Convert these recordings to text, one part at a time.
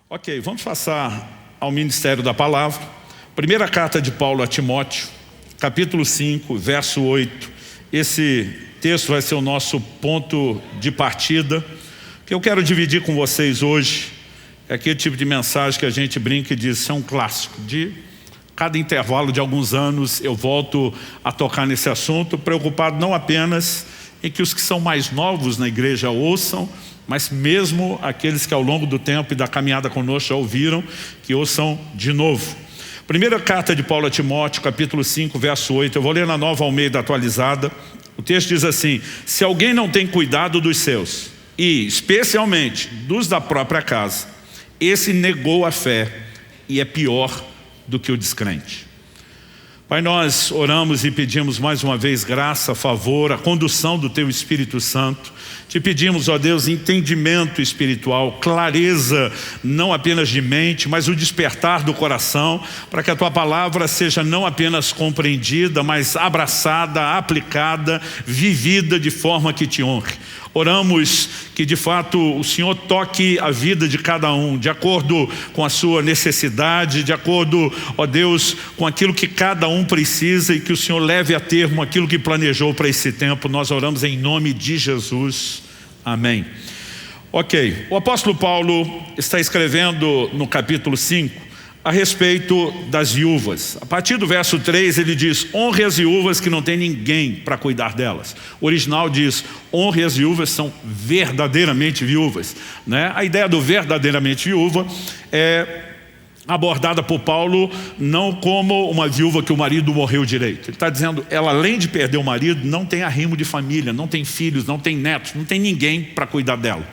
Ok, vamos passar ao ministério da palavra. Primeira carta de Paulo a Timóteo, capítulo 5, verso 8. Esse texto vai ser o nosso ponto de partida, que eu quero dividir com vocês hoje. É aquele tipo de mensagem que a gente brinca e diz, isso é um clássico. De cada intervalo de alguns anos eu volto a tocar nesse assunto, preocupado não apenas em que os que são mais novos na igreja ouçam, mas mesmo aqueles que ao longo do tempo e da caminhada conosco já ouviram, que ouçam de novo. Primeira carta de Paulo a Timóteo, capítulo 5, verso 8. Eu vou ler na Nova Almeida atualizada. O texto diz assim: se alguém não tem cuidado dos seus, e especialmente dos da própria casa, esse negou a fé e é pior do que o descrente. Pai, nós oramos e pedimos mais uma vez graça, favor, a condução do Teu Espírito Santo. Te pedimos, ó Deus, entendimento espiritual, clareza não apenas de mente, mas o despertar do coração, para que a Tua palavra seja não apenas compreendida, mas abraçada, aplicada, vivida de forma que Te honre. Oramos que de fato o Senhor toque a vida de cada um, de acordo com a sua necessidade, de acordo, ó Deus, com aquilo que cada um precisa, e que o Senhor leve a termo aquilo que planejou para esse tempo. Nós oramos em nome de Jesus. Amém. Ok, o apóstolo Paulo está escrevendo no capítulo 5 a respeito das viúvas. A partir do verso 3 ele diz: honre as viúvas que não tem ninguém para cuidar delas. O original diz: honre as viúvas, são verdadeiramente viúvas, né? A ideia do verdadeiramente viúva é abordada por Paulo não como uma viúva que o marido morreu direito. Ele está dizendo, ela além de perder o marido, não tem arrimo de família, não tem filhos, não tem netos, não tem ninguém para cuidar dela.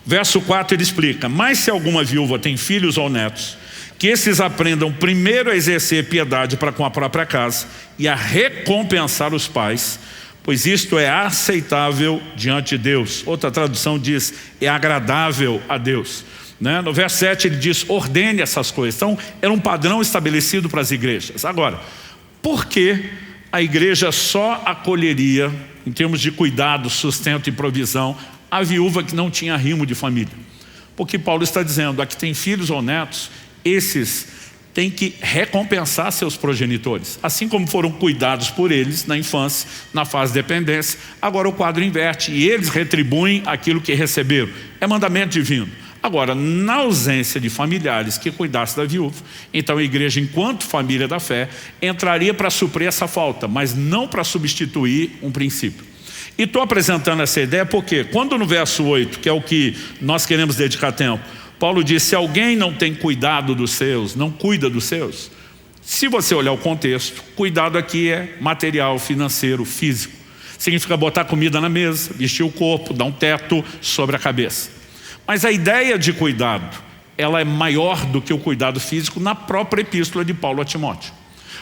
Verso 4 ele explica: mas se alguma viúva tem filhos ou netos, que esses aprendam primeiro a exercer piedade para com a própria casa e a recompensar os pais, pois isto é aceitável diante de Deus. Outra tradução diz, é agradável a Deus. No verso 7 ele diz, ordene essas coisas. Então era um padrão estabelecido para as igrejas. Agora, por que a igreja só acolheria, em termos de cuidado, sustento e provisão, a viúva que não tinha arrimo de família? Porque Paulo está dizendo, a que tem filhos ou netos, esses têm que recompensar seus progenitores. Assim como foram cuidados por eles na infância, na fase de dependência, agora o quadro inverte e eles retribuem aquilo que receberam. É mandamento divino. Agora, na ausência de familiares que cuidassem da viúva, então a igreja, enquanto família da fé, entraria para suprir essa falta, mas não para substituir um princípio. E estou apresentando essa ideia porque quando no verso 8, que é o que nós queremos dedicar tempo, Paulo diz, se alguém não tem cuidado dos seus, não cuida dos seus. Se você olhar o contexto, cuidado aqui é material, financeiro, físico. Significa botar comida na mesa, vestir o corpo, dar um teto sobre a cabeça. Mas a ideia de cuidado, ela é maior do que o cuidado físico na própria epístola de Paulo a Timóteo.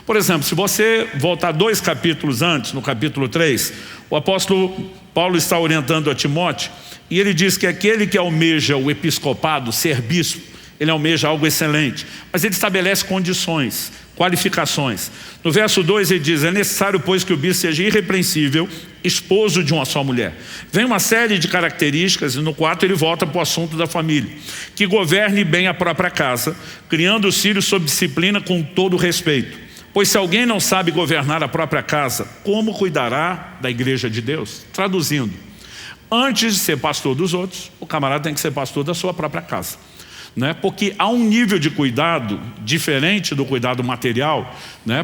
Por exemplo, se você voltar 2 capítulos antes, no capítulo 3, o apóstolo Paulo está orientando a Timóteo, e ele diz que aquele que almeja o episcopado, ser bispo, ele almeja algo excelente, mas ele estabelece condições, qualificações. No verso 2 ele diz, é necessário pois que o bispo seja irrepreensível, esposo de uma só mulher. Vem uma série de características e no 4 ele volta para o assunto da família. Que governe bem a própria casa, criando os filhos sob disciplina com todo respeito. Pois se alguém não sabe governar a própria casa, como cuidará da igreja de Deus? Traduzindo, antes de ser pastor dos outros, o camarada tem que ser pastor da sua própria casa. Porque há um nível de cuidado diferente do cuidado material,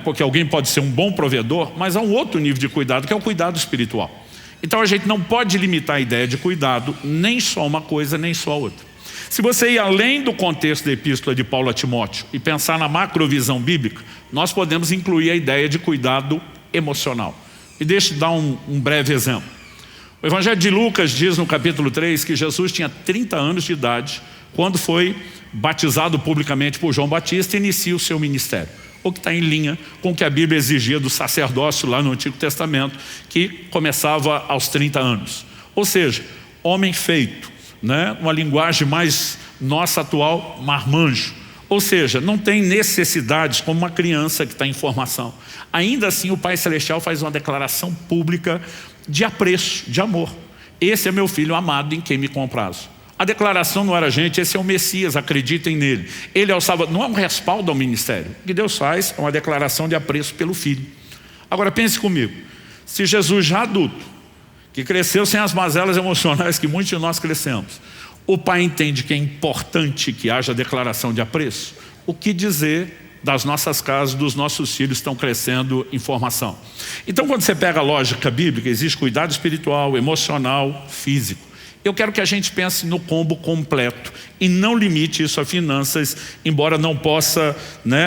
porque alguém pode ser um bom provedor, mas há um outro nível de cuidado que é o cuidado espiritual. Então a gente não pode limitar a ideia de cuidado, nem só uma coisa, nem só outra. Se você ir além do contexto da epístola de Paulo a Timóteo e pensar na macrovisão bíblica, nós podemos incluir a ideia de cuidado emocional. E deixa eu dar um breve exemplo. O Evangelho de Lucas diz no capítulo 3 que Jesus tinha 30 anos de idade quando foi batizado publicamente por João Batista e inicia o seu ministério. O que está em linha com o que a Bíblia exigia do sacerdócio lá no Antigo Testamento, que começava aos 30 anos. Ou seja, homem feito, uma linguagem mais nossa atual, marmanjo. Ou seja, não tem necessidades como uma criança que está em formação. Ainda assim o Pai Celestial faz uma declaração pública de apreço, de amor. Esse é meu filho amado em quem me comprazo. A declaração não era, gente, esse é o Messias, acreditem nele. Ele é o Salvador. Não é um respaldo ao ministério. O que Deus faz é uma declaração de apreço pelo Filho. Agora pense comigo, se Jesus já adulto, que cresceu sem as mazelas emocionais que muitos de nós crescemos, o Pai entende que é importante que haja declaração de apreço, o que dizer das nossas casas, dos nossos filhos que estão crescendo em formação? Então, quando você pega a lógica bíblica, existe cuidado espiritual, emocional, físico. Eu quero que a gente pense no combo completo e não limite isso a finanças, embora não possa,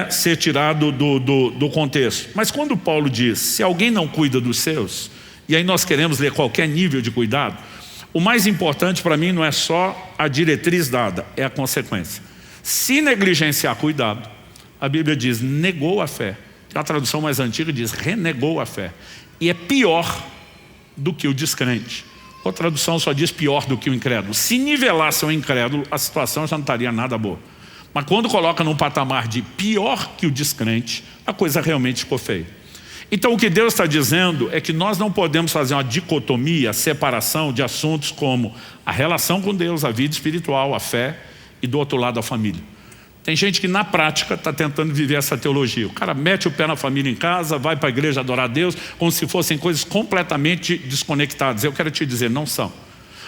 ser tirado do contexto. Mas quando Paulo diz, se alguém não cuida dos seus, e aí nós queremos ler qualquer nível de cuidado, o mais importante para mim não é só a diretriz dada, é a consequência. Se negligenciar cuidado, a Bíblia diz, negou a fé. A tradução mais antiga diz, renegou a fé. E é pior do que o descrente. Outra tradução só diz pior do que o incrédulo. Se nivelasse o incrédulo, a situação já não estaria nada boa. Mas quando coloca num patamar de pior que o descrente, a coisa realmente ficou feia. Então o que Deus está dizendo é que nós não podemos fazer uma dicotomia, separação de assuntos como a relação com Deus, a vida espiritual, a fé e do outro lado a família. Tem gente que na prática está tentando viver essa teologia. O cara mete o pé na família em casa, vai para a igreja adorar a Deus, como se fossem coisas completamente desconectadas. Eu quero te dizer, não são.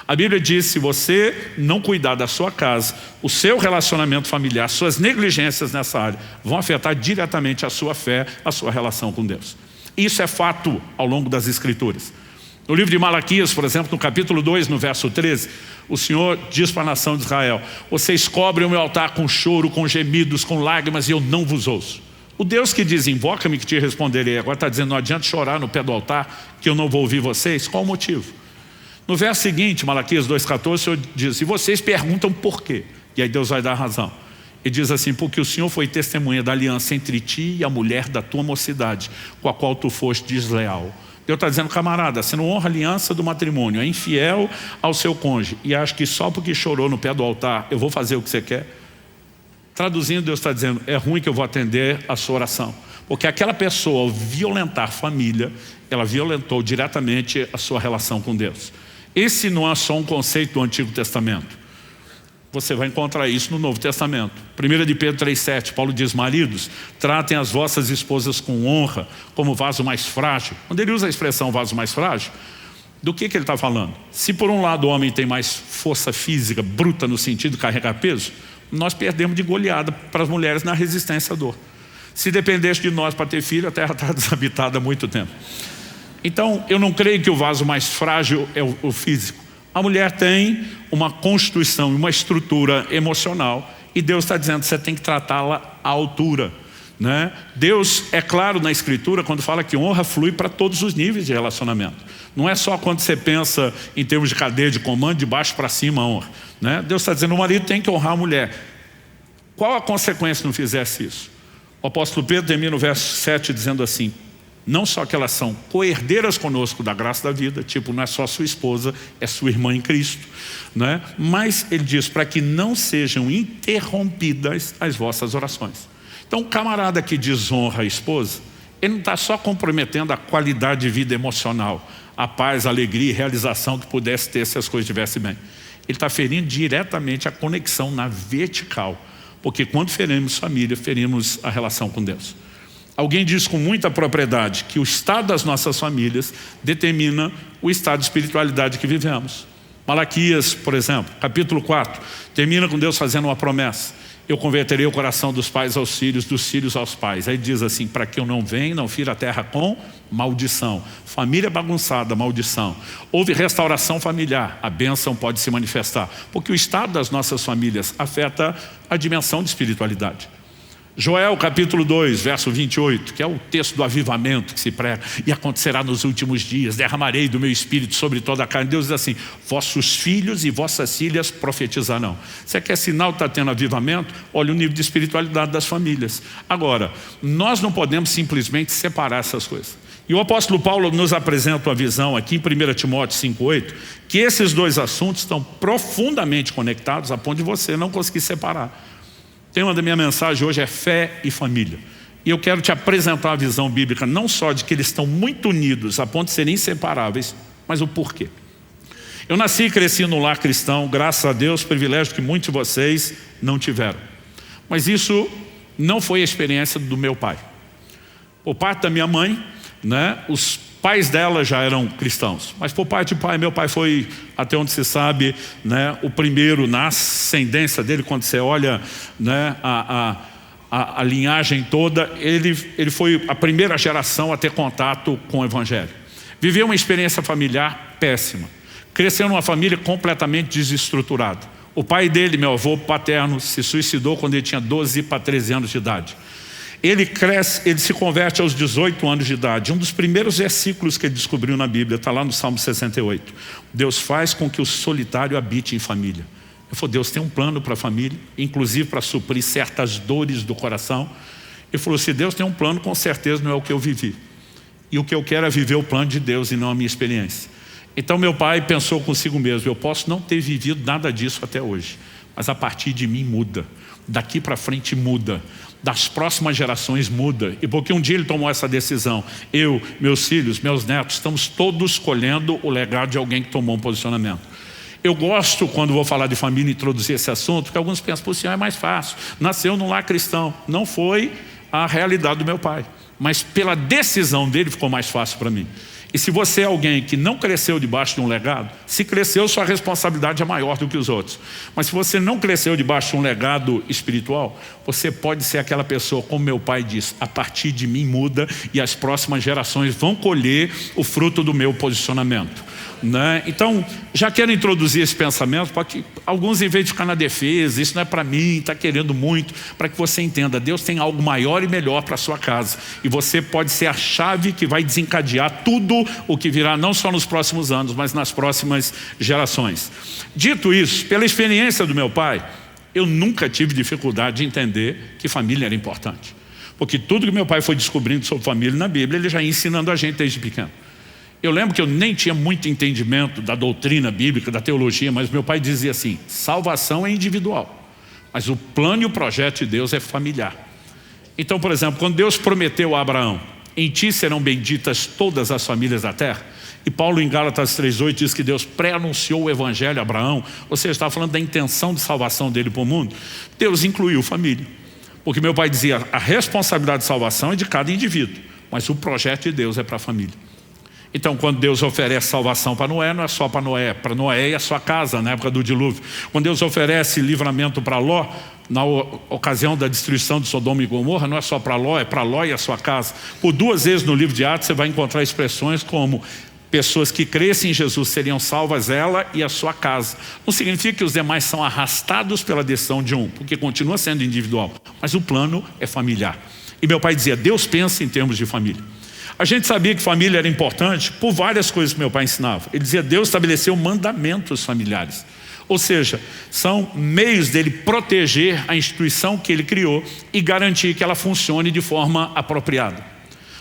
A Bíblia diz, se você não cuidar da sua casa, o seu relacionamento familiar, suas negligências nessa área, vão afetar diretamente a sua fé, a sua relação com Deus. Isso é fato ao longo das Escrituras. No livro de Malaquias, por exemplo, no capítulo 2, no verso 13, o Senhor diz para a nação de Israel, vocês cobrem o meu altar com choro, com gemidos, com lágrimas, e eu não vos ouço. O Deus que diz, invoca-me que te responderei, agora está dizendo, não adianta chorar no pé do altar, que eu não vou ouvir vocês. Qual o motivo? No verso seguinte, Malaquias 2,14, o Senhor diz, e vocês perguntam por quê? E aí Deus vai dar a razão. Ele diz assim, porque o Senhor foi testemunha da aliança entre ti e a mulher da tua mocidade, com a qual tu foste desleal. Deus está dizendo, camarada, você não honra a aliança do matrimônio, é infiel ao seu cônjuge e acha que só porque chorou no pé do altar eu vou fazer o que você quer. Traduzindo, Deus está dizendo, é ruim que eu vou atender a sua oração. Porque aquela pessoa, ao violentar a família, ela violentou diretamente a sua relação com Deus. Esse não é só um conceito do Antigo Testamento. Você vai encontrar isso no Novo Testamento. 1 de Pedro 3,7, Paulo diz, maridos, tratem as vossas esposas com honra, como vaso mais frágil. Quando ele usa a expressão vaso mais frágil, do que ele está falando? Se por um lado o homem tem mais força física, bruta no sentido de carregar peso, nós perdemos de goleada para as mulheres na resistência à dor. Se dependesse de nós para ter filho, a terra está desabitada há muito tempo. Então, eu não creio que o vaso mais frágil é o físico. A mulher tem uma constituição, uma estrutura emocional e Deus está dizendo que você tem que tratá-la à altura. Deus é claro na Escritura quando fala que honra flui para todos os níveis de relacionamento. Não é só quando você pensa em termos de cadeia de comando, de baixo para cima a honra. Deus está dizendo que o marido tem que honrar a mulher. Qual a consequência se não fizesse isso? O apóstolo Pedro termina o verso 7 dizendo assim, não só que elas são co-herdeiras conosco da graça da vida, tipo, não é só sua esposa, é sua irmã em Cristo, mas ele diz, para que não sejam interrompidas as vossas orações. Então, o camarada que desonra a esposa, ele não está só comprometendo a qualidade de vida emocional, a paz, a alegria e realização que pudesse ter se as coisas estivessem bem. Ele está ferindo diretamente a conexão na vertical, porque quando ferimos família, ferimos a relação com Deus. Alguém diz com muita propriedade que o estado das nossas famílias determina o estado de espiritualidade que vivemos. Malaquias, por exemplo, capítulo 4, termina com Deus fazendo uma promessa. Eu converterei o coração dos pais aos filhos, dos filhos aos pais. Aí diz assim, para que eu não venha, não fira a terra com maldição. Família bagunçada, maldição. Houve restauração familiar, a bênção pode se manifestar. Porque o estado das nossas famílias afeta a dimensão de espiritualidade. Joel capítulo 2, verso 28, que é o texto do avivamento que se prega. E acontecerá nos últimos dias, derramarei do meu espírito sobre toda a carne. Deus diz assim, vossos filhos e vossas filhas profetizarão. Você quer sinal que está tendo avivamento? Olha o nível de espiritualidade das famílias. Agora, nós não podemos simplesmente separar essas coisas. E o apóstolo Paulo nos apresenta uma visão aqui em 1 Timóteo 5,8, que esses dois assuntos estão profundamente conectados a ponto de você não conseguir separar. O tema da minha mensagem hoje é fé e família. E eu quero te apresentar a visão bíblica não só de que eles estão muito unidos a ponto de serem inseparáveis, mas o porquê. Eu nasci e cresci no lar cristão, graças a Deus, privilégio que muitos de vocês não tiveram. Mas isso não foi a experiência do meu pai. Por parte da minha mãe, né, os pais dela já eram cristãos. Mas por parte de pai, meu pai foi, até onde se sabe, né, o primeiro na ascendência dele, quando você olha, né, a linhagem toda, ele foi a primeira geração a ter contato com o Evangelho. Viveu uma experiência familiar péssima. Cresceu numa família completamente desestruturada. O pai dele, meu avô paterno, se suicidou quando ele tinha 12 para 13 anos de idade. Ele se converte aos 18 anos de idade. Um dos primeiros versículos que ele descobriu na Bíblia está lá no Salmo 68. Deus faz com que o solitário habite em família. Ele falou, Deus tem um plano para a família, inclusive para suprir certas dores do coração. Ele falou, se Deus tem um plano, com certeza não é o que eu vivi. E o que eu quero é viver o plano de Deus e não a minha experiência. Então meu pai pensou consigo mesmo, eu posso não ter vivido nada disso até hoje, mas a partir de mim muda, daqui para frente muda, das próximas gerações muda. E porque um dia ele tomou essa decisão, eu, meus filhos, meus netos, estamos todos colhendo o legado de alguém que tomou um posicionamento. Eu gosto, quando vou falar de família, introduzir esse assunto, porque alguns pensam, pô, senhor, é mais fácil, nasceu num lar cristão. Não foi a realidade do meu pai, mas pela decisão dele ficou mais fácil para mim. E se você é alguém que não cresceu debaixo de um legado, se cresceu, sua responsabilidade é maior do que os outros. Mas se você não cresceu debaixo de um legado espiritual, você pode ser aquela pessoa, como meu pai diz, a partir de mim muda e as próximas gerações vão colher o fruto do meu posicionamento. Né? Então, já quero introduzir esse pensamento para que alguns, em vez de ficar na defesa, isso não é para mim, está querendo muito, para que você entenda, Deus tem algo maior e melhor para a sua casa. E você pode ser a chave que vai desencadear tudo o que virá, não só nos próximos anos, mas nas próximas gerações. Dito isso, pela experiência do meu pai, eu nunca tive dificuldade de entender que família era importante. Porque tudo que meu pai foi descobrindo sobre família na Bíblia, ele já ia ensinando a gente desde pequeno. Eu lembro que eu nem tinha muito entendimento da doutrina bíblica, da teologia, mas meu pai dizia assim, salvação é individual, mas o plano e o projeto de Deus é familiar. Então, por exemplo, quando Deus prometeu a Abraão, em ti serão benditas todas as famílias da terra, e Paulo em Gálatas 3,8 diz que Deus pré-anunciou o evangelho a Abraão, ou seja, estava falando da intenção de salvação dele para o mundo, Deus incluiu família. Porque meu pai dizia, a responsabilidade de salvação é de cada indivíduo, mas o projeto de Deus é para a família. Então, quando Deus oferece salvação para Noé, não é só para Noé e a sua casa, na época do dilúvio. Quando Deus oferece livramento para Ló, na ocasião da destruição de Sodoma e Gomorra, não é só para Ló, é para Ló e a sua casa. Por 2 vezes no livro de Atos, você vai encontrar expressões como pessoas que crescem em Jesus seriam salvas, ela e a sua casa. Não significa que os demais são arrastados pela decisão de um, porque continua sendo individual, mas o plano é familiar. E meu pai dizia, Deus pensa em termos de família. A gente sabia que família era importante por várias coisas que meu pai ensinava. Ele dizia, Deus estabeleceu mandamentos familiares. Ou seja, são meios dele proteger a instituição que ele criou e garantir que ela funcione de forma apropriada.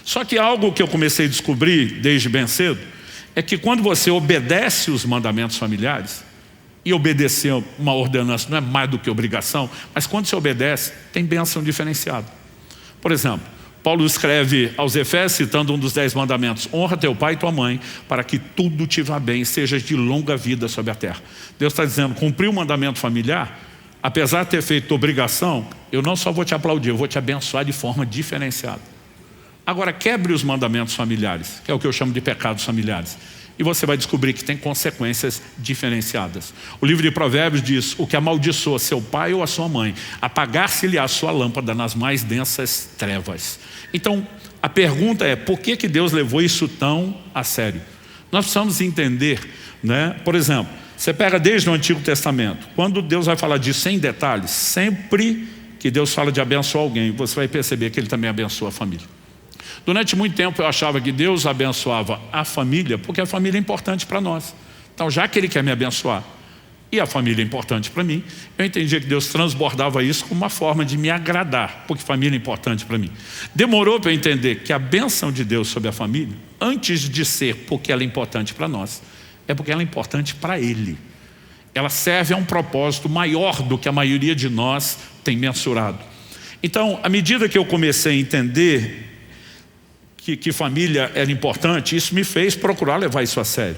Só que algo que eu comecei a descobrir desde bem cedo é que quando você obedece os mandamentos familiares, e obedecer uma ordenança não é mais do que obrigação, mas quando você obedece, tem bênção diferenciada. Por exemplo, Paulo escreve aos Efésios, citando um dos 10 mandamentos, honra teu pai e tua mãe, para que tudo te vá bem, sejas de longa vida sobre a terra. Deus está dizendo, cumprir o mandamento familiar, apesar de ter feito obrigação, eu não só vou te aplaudir, eu vou te abençoar de forma diferenciada. Agora, quebre os mandamentos familiares, que é o que eu chamo de pecados familiares, e você vai descobrir que tem consequências diferenciadas. O livro de Provérbios diz, o que amaldiçoa seu pai ou a sua mãe, apagar-se-lhe a sua lâmpada nas mais densas trevas. Então, a pergunta é, por que Deus levou isso tão a sério? Nós precisamos entender, né? Por exemplo, você pega desde o Antigo Testamento, quando Deus vai falar disso em detalhes, sempre que Deus fala de abençoar alguém, você vai perceber que Ele também abençoa a família. Durante muito tempo eu achava que Deus abençoava a família, porque a família é importante para nós. Então, já que Ele quer me abençoar, e a família é importante para mim, eu entendia que Deus transbordava isso como uma forma de me agradar, porque família é importante para mim. Demorou para eu entender que a bênção de Deus sobre a família, antes de ser porque ela é importante para nós, é porque ela é importante para Ele. Ela serve a um propósito maior do que a maioria de nós tem mensurado. Então, à medida que eu comecei a entender que família era importante, isso me fez procurar levar isso a sério.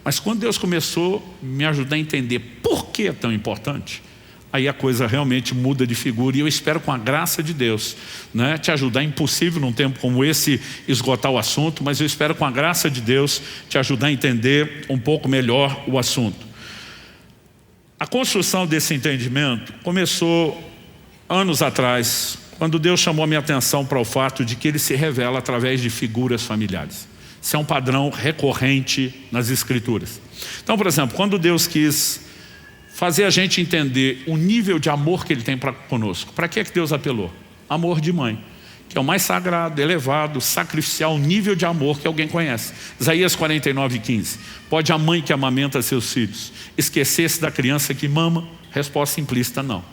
Mas quando Deus começou a me ajudar a entender por que é tão importante, aí a coisa realmente muda de figura. E eu espero, com a graça de Deus, né, te ajudar. É impossível num tempo como esse esgotar o assunto, mas eu espero, com a graça de Deus, te ajudar a entender um pouco melhor o assunto. A construção desse entendimento começou anos atrás, quando Deus chamou a minha atenção para o fato de que Ele se revela através de figuras familiares. Isso é um padrão recorrente nas Escrituras. Então, por exemplo, quando Deus quis fazer a gente entender o nível de amor que Ele tem para conosco, para que é que Deus apelou? Amor de mãe, que é o mais sagrado, elevado, sacrificial nível de amor que alguém conhece. Isaías 49:15. Pode a mãe que amamenta seus filhos esquecer-se da criança que mama? Resposta implícita: não.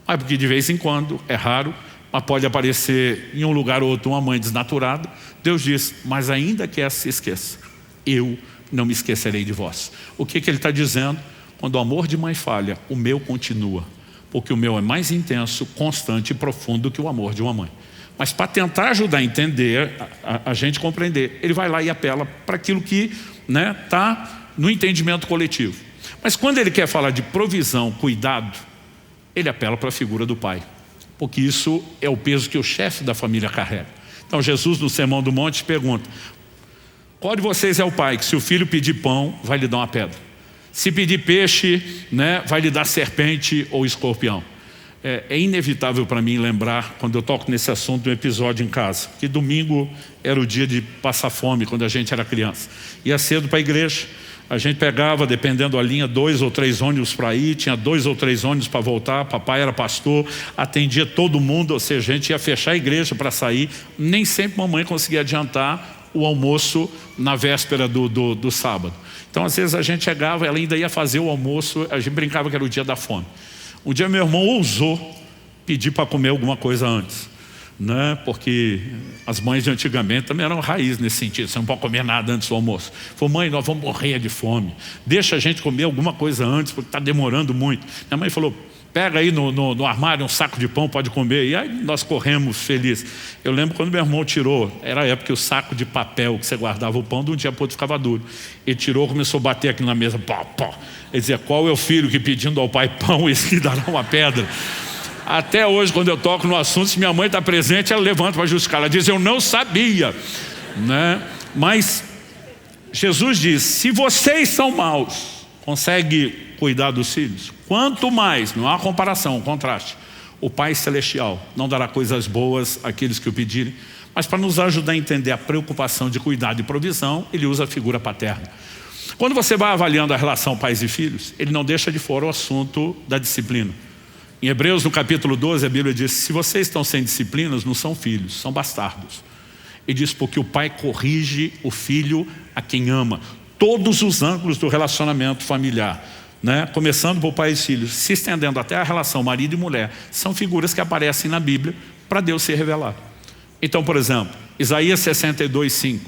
Mas porque de vez em quando, é raro, mas pode aparecer em um lugar ou outro uma mãe desnaturada. Deus diz: mas ainda que essa se esqueça, eu não me esquecerei de vós. O que Ele está dizendo? Quando o amor de mãe falha, o meu continua, porque o meu é mais intenso, constante e profundo que o amor de uma mãe. Mas para tentar ajudar a entender, a gente compreender, Ele vai lá e apela para aquilo que está no entendimento coletivo. Mas quando Ele quer falar de provisão, cuidado, Ele apela para a figura do pai, porque isso é o peso que o chefe da família carrega. Então Jesus, no Sermão do Monte, pergunta: qual de vocês é o pai que, se o filho pedir pão, vai lhe dar uma pedra? Se pedir peixe, vai lhe dar serpente ou escorpião? É inevitável para mim lembrar, quando eu toco nesse assunto, um episódio em casa, que domingo era o dia de passar fome, quando a gente era criança. Ia cedo para a igreja, a gente pegava, dependendo da linha, 2 ou 3 ônibus para ir, tinha 2 ou 3 ônibus para voltar. Papai era pastor, atendia todo mundo, ou seja, a gente ia fechar a igreja para sair. Nem sempre mamãe conseguia adiantar o almoço na véspera do sábado. Então, às vezes a gente chegava, ela ainda ia fazer o almoço, a gente brincava que era o dia da fome. Um dia meu irmão ousou pedir para comer alguma coisa antes, porque as mães de antigamente também eram raiz nesse sentido: você não pode comer nada antes do almoço. Falou: mãe, nós vamos morrer de fome, deixa a gente comer alguma coisa antes, porque está demorando muito. Minha mãe falou: pega aí no armário um saco de pão, pode comer. E aí nós corremos felizes. Eu lembro quando meu irmão tirou, era a época que o saco de papel que você guardava o pão, de um dia para outro ficava duro. Ele tirou, começou a bater aqui na mesa, pá, pá. Ele dizia: qual é o filho que, pedindo ao pai pão, esse lhe dará uma pedra? Até hoje, quando eu toco no assunto, se minha mãe está presente, ela levanta para justificar. Ela diz: eu não sabia, Mas Jesus diz: se vocês são maus, consegue cuidar dos filhos? Quanto mais, não há comparação, um contraste, o Pai Celestial não dará coisas boas àqueles que o pedirem. Mas para nos ajudar a entender a preocupação de cuidado e provisão, Ele usa a figura paterna. Quando você vai avaliando a relação pais e filhos, Ele não deixa de fora o assunto da disciplina. Em Hebreus, no capítulo 12, a Bíblia diz: se vocês estão sem disciplinas, não são filhos, são bastardos. Ele diz: porque o pai corrige o filho a quem ama. Todos os ângulos do relacionamento familiar, começando por pai e filhos, se estendendo até a relação marido e mulher, são figuras que aparecem na Bíblia para Deus se revelar. Então, por exemplo, Isaías 62:5.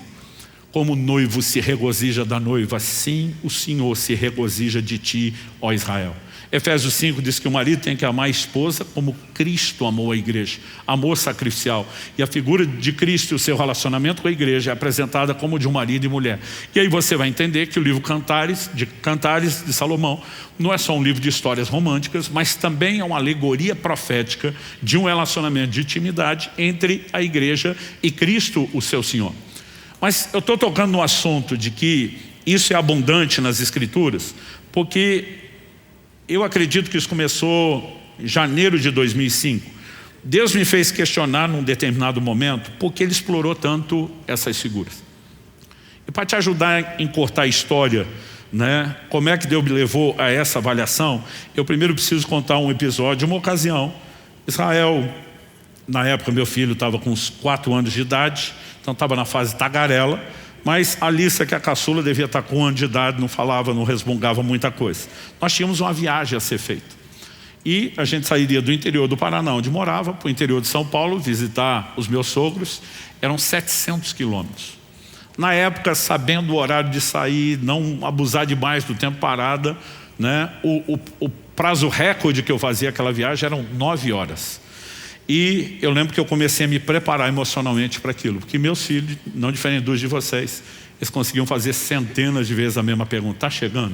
Como o noivo se regozija da noiva, assim o Senhor se regozija de ti, ó Israel. Efésios 5 diz que o marido tem que amar a esposa como Cristo amou a igreja, amor sacrificial. E a figura de Cristo e o seu relacionamento com a igreja é apresentada como de um marido e mulher. E aí você vai entender que o livro Cantares de Salomão não é só um livro de histórias românticas, mas também é uma alegoria profética de um relacionamento de intimidade entre a igreja e Cristo, o seu Senhor. Mas eu estou tocando no assunto de que isso é abundante nas Escrituras, porque eu acredito que isso começou em janeiro de 2005. Deus me fez questionar num determinado momento por que Ele explorou tanto essas figuras. E para te ajudar a encurtar a história, como é que Deus me levou a essa avaliação, eu primeiro preciso contar um episódio, uma ocasião. Israel, na época meu filho estava com uns 4 anos de idade, então estava na fase tagarela, mas a Alissa, que é a caçula, devia estar com 1 ano de idade, não falava, não resmungava muita coisa. Nós tínhamos uma viagem a ser feita. E a gente sairia do interior do Paraná, onde morava, para o interior de São Paulo, visitar os meus sogros. Eram 700 quilômetros. Na época, sabendo o horário de sair, não abusar demais do tempo parada, o prazo recorde que eu fazia aquela viagem eram 9 horas. E eu lembro que eu comecei a me preparar emocionalmente para aquilo, porque meus filhos, não diferente dos de vocês, eles conseguiam fazer centenas de vezes a mesma pergunta. Está chegando?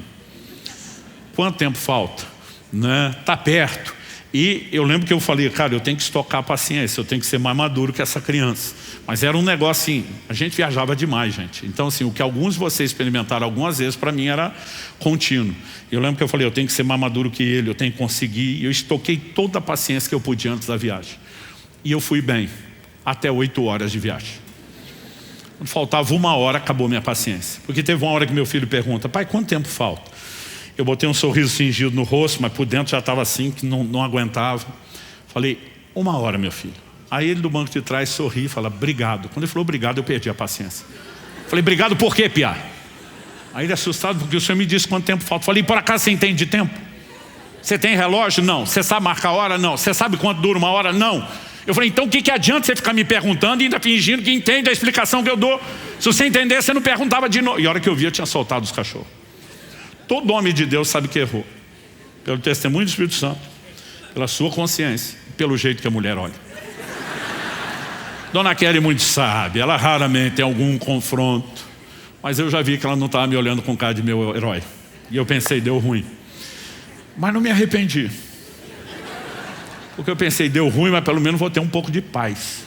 Quanto tempo falta? Né? Está perto? E eu lembro que eu falei, cara, eu tenho que estocar a paciência, eu tenho que ser mais maduro que essa criança. Mas era um negócio assim, a gente viajava demais, gente. Então assim, o que alguns de vocês experimentaram algumas vezes, para mim era contínuo. Eu lembro que eu falei, eu tenho que ser mais maduro que ele, eu tenho que conseguir. E eu estoquei toda a paciência que eu podia antes da viagem. E eu fui bem, até 8 horas de viagem. Quando faltava 1 hora, acabou minha paciência. Porque teve uma hora que meu filho pergunta, pai, quanto tempo falta? Eu botei um sorriso fingido no rosto, mas por dentro já estava assim, que não aguentava. Falei, 1 hora, meu filho. Aí ele do banco de trás sorri e fala, obrigado. Quando ele falou obrigado, eu perdi a paciência. Falei, obrigado por quê, piá? Aí ele assustado, porque o senhor me disse quanto tempo falta. Falei, por acaso você entende de tempo? Você tem relógio? Não. Você sabe marcar a hora? Não. Você sabe quanto dura 1 hora? Não. Eu falei, então o que adianta você ficar me perguntando e ainda fingindo que entende a explicação que eu dou? Se você entender, você não perguntava de novo. E a hora que eu vi, eu tinha soltado os cachorros. Todo homem de Deus sabe que errou. Pelo testemunho do Espírito Santo, pela sua consciência, pelo jeito que a mulher olha. Dona Kelly muito sabe, ela raramente tem algum confronto. Mas eu já vi que ela não estava me olhando com cara de meu herói. E eu pensei, deu ruim. Mas não me arrependi. Porque eu pensei, deu ruim, mas pelo menos vou ter um pouco de paz.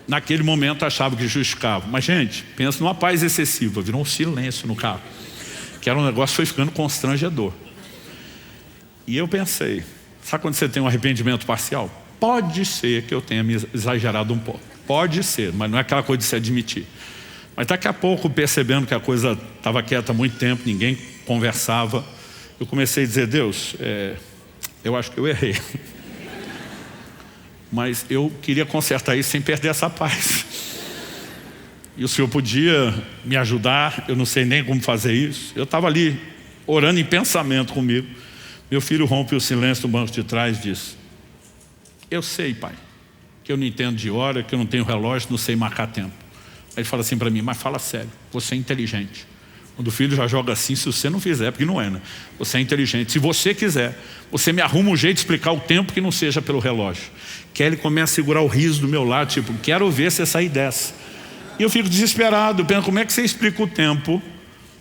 Naquele momento eu achava que justificava. Mas gente, pensa numa paz excessiva, virou um silêncio no carro. Que era um negócio que foi ficando constrangedor. E eu pensei, sabe quando você tem um arrependimento parcial? Pode ser que eu tenha me exagerado um pouco. Pode ser, mas não é aquela coisa de se admitir. Mas daqui a pouco, percebendo que a coisa estava quieta há muito tempo, ninguém conversava, eu comecei a dizer, Deus, eu acho que eu errei. Mas eu queria consertar isso sem perder essa paz. E o Senhor podia me ajudar, eu não sei nem como fazer isso. Eu estava ali, orando em pensamento comigo. Meu filho rompe o silêncio do banco de trás e diz, eu sei, pai, que eu não entendo de hora, que eu não tenho relógio, não sei marcar tempo. Aí ele fala assim para mim, mas fala sério, você é inteligente. Quando o filho já joga assim, se você não fizer, porque não é, né? Você é inteligente. Se você quiser, você me arruma um jeito de explicar o tempo que não seja pelo relógio. Kelly começa a segurar o riso do meu lado, tipo, quero ver você sair dessa. E eu fico desesperado, penso, como é que você explica o tempo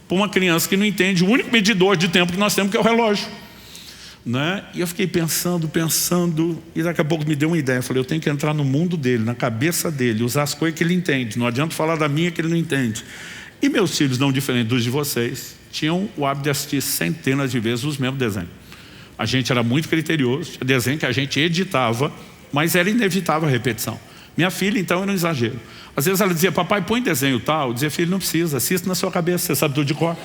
para uma criança que não entende o único medidor de tempo que nós temos, que é o relógio? Né? E eu fiquei pensando, e daqui a pouco me deu uma ideia. Eu falei, eu tenho que entrar no mundo dele, na cabeça dele, usar as coisas que ele entende. Não adianta falar da minha que ele não entende. E meus filhos, não diferente dos de vocês, tinham o hábito de assistir centenas de vezes os mesmos desenhos. A gente era muito criterioso, tinha desenho que a gente editava, mas era inevitável a repetição. Minha filha, então, era um exagero. Às vezes ela dizia, papai, põe desenho tal. Eu dizia, filho, não precisa, assista na sua cabeça, você sabe tudo de cor.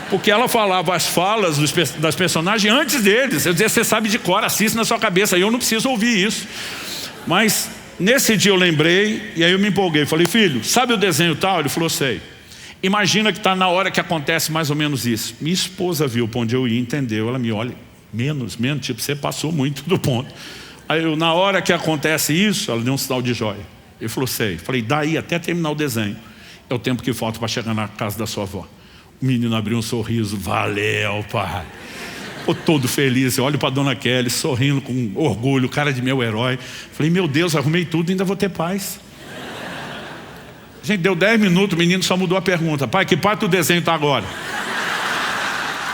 Porque ela falava as falas das personagens antes deles. Eu dizia, você sabe de cor, assista na sua cabeça. E eu não preciso ouvir isso. Mas nesse dia eu lembrei, e aí eu me empolguei. Falei, filho, sabe o desenho tal? Ele falou, sei. Imagina que está na hora que acontece mais ou menos isso. Minha esposa viu para onde eu ia, entendeu. Ela me olha, menos, tipo, você passou muito do ponto. Aí eu, na hora que acontece isso, ela deu um sinal de joia. Ele falou, sei. Falei, daí até terminar o desenho, é o tempo que falta para chegar na casa da sua avó. O menino abriu um sorriso, valeu, pai. Ficou todo feliz. Eu olho para a dona Kelly, sorrindo com orgulho, cara de meu herói. Falei, meu Deus, arrumei tudo e ainda vou ter paz. Gente, deu 10 minutos, o menino só mudou a pergunta. Pai, que parte do desenho está agora?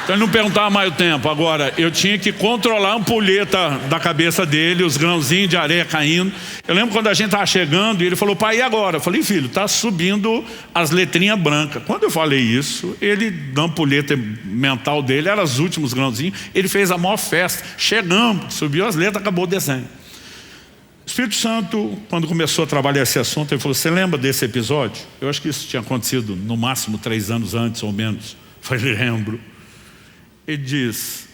Então ele não perguntava mais o tempo. Agora, eu tinha que controlar a ampulheta da cabeça dele, os grãozinhos de areia caindo. Eu lembro quando a gente estava chegando e ele falou, pai, e agora? Eu falei, filho, está subindo as letrinhas brancas. Quando eu falei isso, ele, da ampulheta mental dele, eram os últimos grãozinhos, ele fez a maior festa. Chegamos, subiu as letras, acabou o desenho. O Espírito Santo, quando começou a trabalhar esse assunto, ele falou, você lembra desse episódio? Eu acho que isso tinha acontecido no máximo 3 anos antes ou menos. Eu falei, lembro. Ele diz,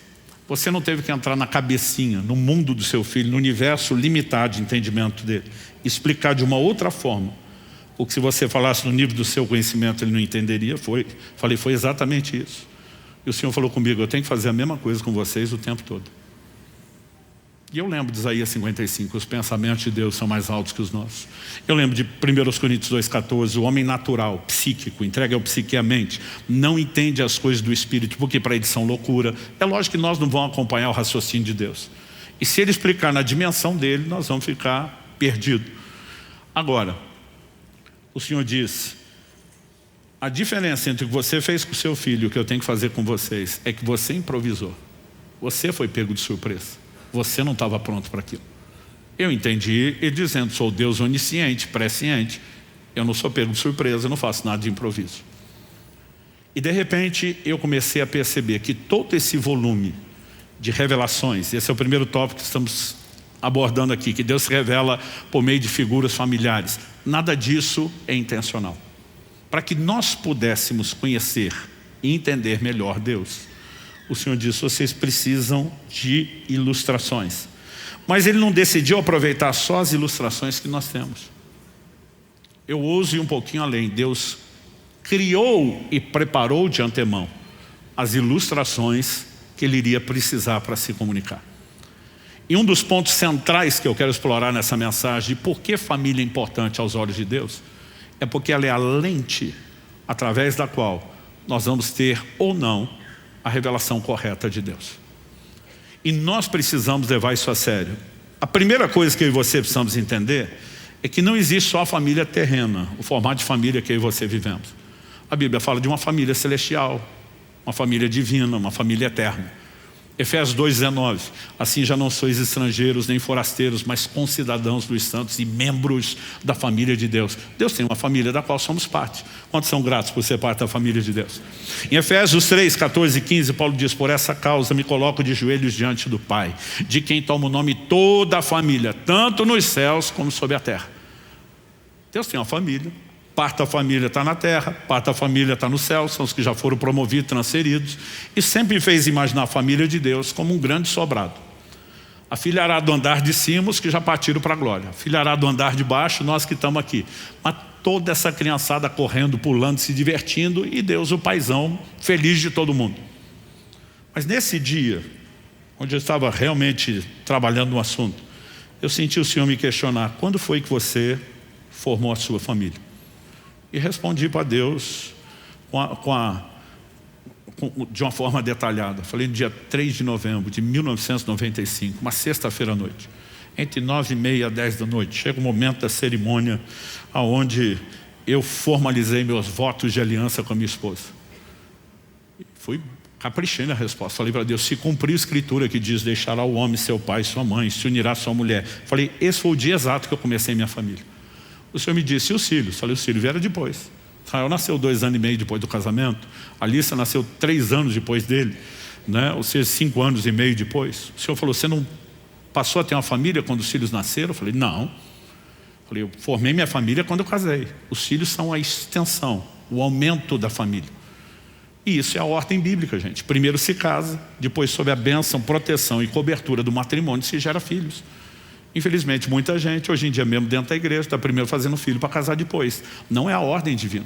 você não teve que entrar na cabecinha, no mundo do seu filho, no universo limitado de entendimento dele, explicar de uma outra forma o que se você falasse no nível do seu conhecimento ele não entenderia. Falei, foi exatamente isso. E o Senhor falou comigo, eu tenho que fazer a mesma coisa com vocês o tempo todo. E eu lembro de Isaías 55, os pensamentos de Deus são mais altos que os nossos. Eu lembro de 1 Coríntios 2,14, o homem natural, psíquico, entregue ao psique e à mente, não entende as coisas do Espírito, porque para eles são loucura. É lógico que nós não vamos acompanhar o raciocínio de Deus. E se ele explicar na dimensão dele, nós vamos ficar perdidos. Agora, o Senhor diz, A diferença entre o que você fez com o seu filho e o que eu tenho que fazer com vocês é que você improvisou. Você foi pego de surpresa. Você não estava pronto para aquilo. Eu entendi ele dizendo, sou Deus onisciente, presciente. Eu não sou pego de surpresa, eu não faço nada de improviso. E de repente eu comecei a perceber que todo esse volume de revelações, esse é o primeiro tópico que estamos abordando aqui, que Deus se revela por meio de figuras familiares. Nada disso é intencional. Para que nós pudéssemos conhecer e entender melhor Deus, o Senhor disse, vocês precisam de ilustrações. Mas Ele não decidiu aproveitar só as ilustrações que nós temos. Eu ouso ir um pouquinho além. Deus criou e preparou de antemão as ilustrações que Ele iria precisar para se comunicar. E um dos pontos centrais que eu quero explorar nessa mensagem de por que família é importante aos olhos de Deus é porque ela é a lente através da qual nós vamos ter ou não a revelação correta de Deus. E nós precisamos levar isso a sério. A primeira coisa que eu e você precisamos entender é que não existe só a família terrena, o formato de família que eu e você vivemos. A Bíblia fala de uma família celestial, uma família divina, uma família eterna. Efésios 2,19, assim já não sois estrangeiros nem forasteiros, mas concidadãos dos santos e membros da família de Deus. Deus tem uma família da qual somos parte. Quantos são gratos por ser parte da família de Deus? Em Efésios 3, 14 e 15, Paulo diz, por essa causa me coloco de joelhos diante do Pai, de quem toma o nome toda a família, tanto nos céus como sobre a terra. Deus tem uma família. Parte da família está na terra, parte da família está no céu, são os que já foram promovidos, transferidos. E sempre fez imaginar a família de Deus como um grande sobrado. A filharada do andar de cima, os que já partiram para a glória. A filharada do andar de baixo, nós que estamos aqui. Mas toda essa criançada correndo, pulando, se divertindo, e Deus, o paizão, feliz de todo mundo. Mas nesse dia, onde eu estava realmente trabalhando no assunto, eu senti o Senhor me questionar, quando foi que você formou a sua família? E respondi para Deus de uma forma detalhada. Falei no dia 3 de novembro de 1995, uma sexta-feira à noite. Entre 9h30 e 10 da noite. Chega o momento da cerimônia onde eu formalizei meus votos de aliança com a minha esposa. Fui caprichei na resposta. Falei para Deus, se cumprir a escritura que diz, deixará o homem seu pai e sua mãe, se unirá à sua mulher. Falei, esse foi o dia exato que eu comecei minha família. O Senhor me disse, e os filhos? Falei, os filhos vieram depois. Israel nasceu 2 anos e meio depois do casamento. Alissa nasceu 3 anos depois dele, né? Ou seja, 5 anos e meio depois. O Senhor falou, você não passou a ter uma família quando os filhos nasceram? Eu falei, não. Falei, eu formei minha família quando eu casei. Os filhos são a extensão, o aumento da família. E isso é a ordem bíblica, gente. Primeiro se casa, depois sob a bênção, proteção e cobertura do matrimônio se gera filhos. Infelizmente, muita gente, hoje em dia mesmo dentro da igreja, está primeiro fazendo filho para casar depois. Não é a ordem divina.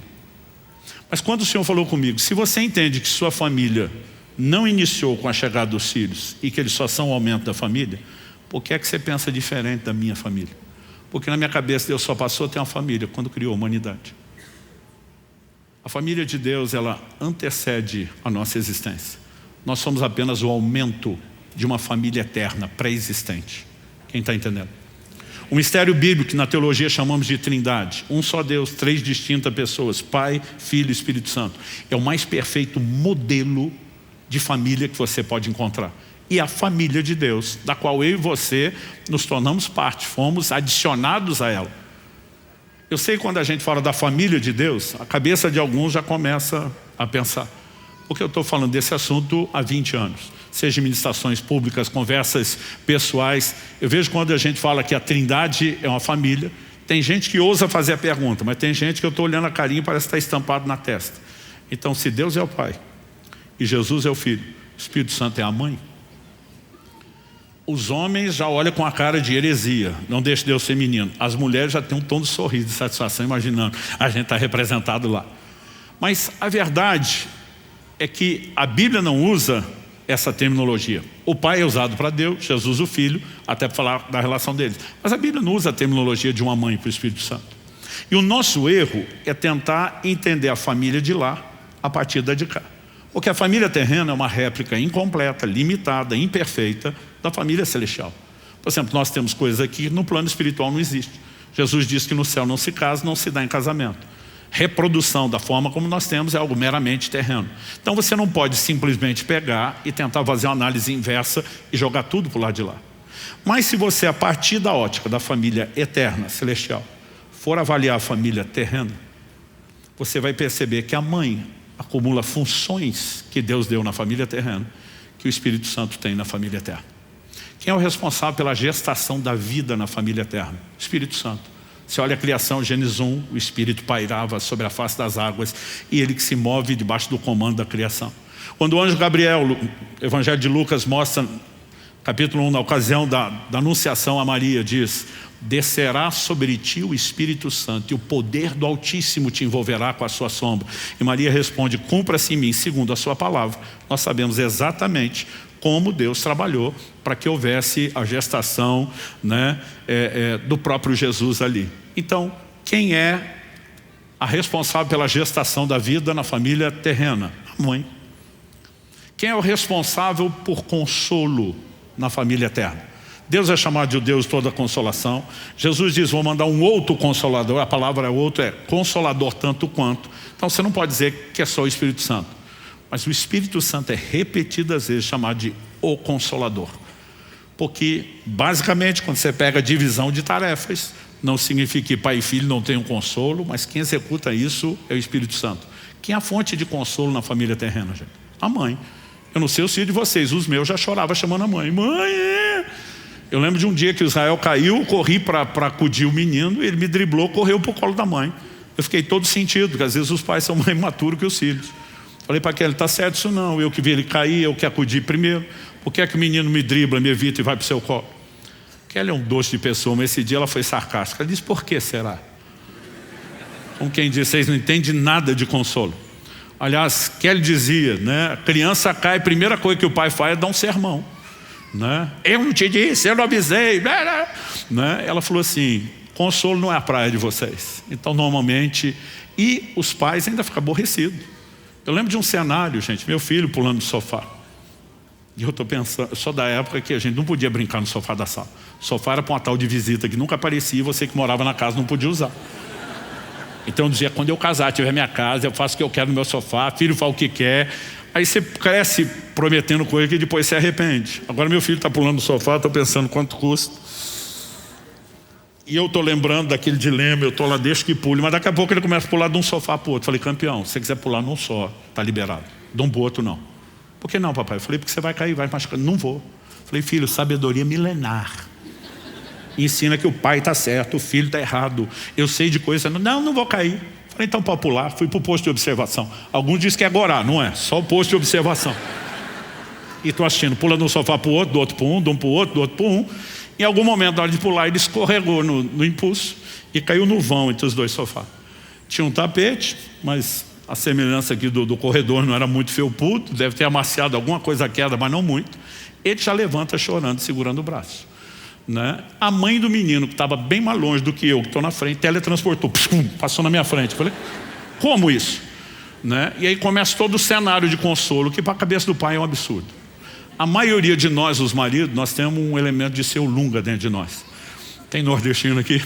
Mas quando o Senhor falou comigo, se você entende que sua família não iniciou com a chegada dos filhos e que eles só são o aumento da família, por que é que você pensa diferente da minha família? Porque na minha cabeça Deus só passou a ter uma família quando criou a humanidade. A família de Deus, ela antecede a nossa existência. Nós somos apenas o aumento de uma família eterna, pré-existente. Quem está entendendo? O mistério bíblico que na teologia chamamos de trindade. Um só Deus, 3 distintas pessoas, Pai, Filho e Espírito Santo. É o mais perfeito modelo de família que você pode encontrar. E a família de Deus, da qual eu e você nos tornamos parte, fomos adicionados a ela. Eu sei que quando a gente fala da família de Deus, a cabeça de alguns já começa a pensar. Porque eu estou falando desse assunto há 20 anos. Seja ministrações públicas, conversas pessoais. Eu vejo quando a gente fala que a Trindade é uma família, tem gente que ousa fazer a pergunta, mas tem gente que eu estou olhando a carinha e parece estar estampado na testa. Então, se Deus é o Pai, e Jesus é o Filho, o Espírito Santo é a mãe, os homens já olham com a cara de heresia, não deixa Deus ser menino. As mulheres já têm um tom de sorriso, de satisfação, imaginando, a gente está representado lá. Mas a verdade é que a Bíblia não usa essa terminologia. O Pai é usado para Deus, Jesus o Filho, até para falar da relação deles. Mas a Bíblia não usa a terminologia de uma mãe para o Espírito Santo. E o nosso erro é tentar entender a família de lá a partir da de cá. Porque a família terrena é uma réplica incompleta, limitada, imperfeita da família celestial. Por exemplo, nós temos coisas aqui que no plano espiritual não existe. Jesus disse que no céu não se casa, não se dá em casamento. reprodução da forma como nós temos é algo meramente terreno. Então você não pode simplesmente pegar e tentar fazer uma análise inversa e jogar tudo para o lado de lá. Mas se você, a partir da ótica da família eterna, celestial, for avaliar a família terrena, você vai perceber que a mãe acumula funções que Deus deu na família terrena, que o Espírito Santo tem na família eterna. Quem é o responsável pela gestação da vida na família eterna? O Espírito Santo. Você olha a criação, Gênesis 1, o Espírito pairava sobre a face das águas e ele que se move debaixo do comando da criação. Quando o anjo Gabriel, o Evangelho de Lucas mostra, capítulo 1, na ocasião da anunciação a Maria, diz: descerá sobre ti o Espírito Santo e o poder do Altíssimo te envolverá com a sua sombra. E Maria responde: cumpra-se em mim segundo a sua palavra. Nós sabemos exatamente como Deus trabalhou para que houvesse a gestação, né, do próprio Jesus ali. Então, quem é a responsável pela gestação da vida na família terrena? A mãe. Quem é o responsável por consolo na família eterna? Deus é chamado de o Deus de toda consolação. Jesus diz: vou mandar um outro consolador. A palavra outro é consolador tanto quanto. Então você não pode dizer que é só o Espírito Santo. Mas o Espírito Santo é repetidas vezes chamado de o Consolador. Porque basicamente quando você pega a divisão de tarefas, não significa que pai e filho não tenham consolo, mas quem executa isso é o Espírito Santo. Quem é a fonte de consolo na família terrena, gente? A mãe. Eu não sei o filho de vocês, os meus já choravam chamando a mãe. Mãe! Eu lembro de um dia que o Israel caiu, corri para acudir o menino, ele me driblou, correu para o colo da mãe. Eu fiquei todo sentido, porque às vezes os pais são mais maturos que os filhos. Falei para aquele: está certo isso não, eu que vi ele cair, eu que acudi primeiro. Por que é que o menino me dribla, me evita e vai para o seu colo? Kelly é um doce de pessoa, mas esse dia ela foi sarcástica. Ela disse: por que será? Como quem diz, vocês não entendem nada de consolo. Aliás, Kelly dizia, né, a criança cai, a primeira coisa que o pai faz é dar um sermão, né? Eu não te disse, eu não avisei, né? Ela falou assim: consolo não é a praia de vocês. Então normalmente, e os pais ainda ficam aborrecidos. Eu lembro de um cenário, gente, meu filho pulando no sofá. E eu estou pensando, eu sou da época que a gente não podia brincar no sofá da sala. O sofá era para uma tal de visita que nunca aparecia e você que morava na casa não podia usar. Então eu dizia: quando eu casar, tiver minha casa, eu faço o que eu quero no meu sofá, filho fala o que quer. Aí você cresce prometendo coisa que depois se arrepende. Agora meu filho está pulando no sofá, estou pensando quanto custa. E eu estou lembrando daquele dilema, eu estou lá, deixa que pule. Mas daqui a pouco ele começa a pular de um sofá para o outro. Falei: campeão, se você quiser pular num só, está liberado. De um para o outro não. Por que não, papai? Eu falei: porque você vai cair, vai machucar. Não vou. Falei: filho, sabedoria milenar. Ensina que o pai está certo, o filho está errado. Eu sei de coisa, não vou cair. Falei: então pode pular. Fui para o posto de observação. Alguns dizem que é agora, não é? Só o posto de observação. E estou assistindo, pula de um sofá para o outro, do outro para um, de um para o outro, do outro para um. Em algum momento, na hora de pular, ele escorregou no impulso e caiu no vão entre os dois sofás. Tinha um tapete, mas a semelhança aqui do corredor não era muito felpudo, deve ter amaciado alguma coisa a queda, mas não muito. Ele já levanta chorando, segurando o braço, né? A mãe do menino, que estava bem mais longe do que eu, que estou na frente, teletransportou, passou na minha frente. Falei: como isso? Né? E aí começa todo o cenário de consolo, que para a cabeça do pai é um absurdo. A maioria de nós, os maridos, nós temos um elemento de seu Lunga dentro de nós. Tem nordestino aqui?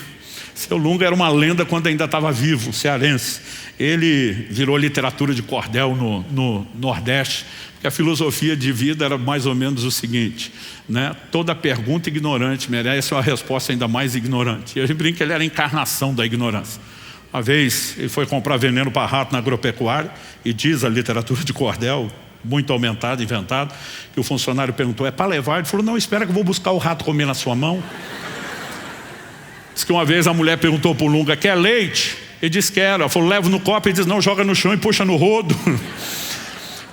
Seu Lunga era uma lenda quando ainda estava vivo, cearense. Ele virou literatura de cordel no Nordeste, porque a filosofia de vida era mais ou menos o seguinte, né? Toda pergunta ignorante merece uma resposta ainda mais ignorante. E eu brinco que ele era a encarnação da ignorância. Uma vez ele foi comprar veneno para rato na agropecuária e diz a literatura de cordel, muito aumentado, inventado, que o funcionário perguntou: é para levar? Ele falou: não, espera que eu vou buscar o rato comer na sua mão. Diz que uma vez a mulher perguntou para o Lunga: quer leite? Ele disse: quero. Ela falou: leva no copo. Ele disse: não, joga no chão e puxa no rodo.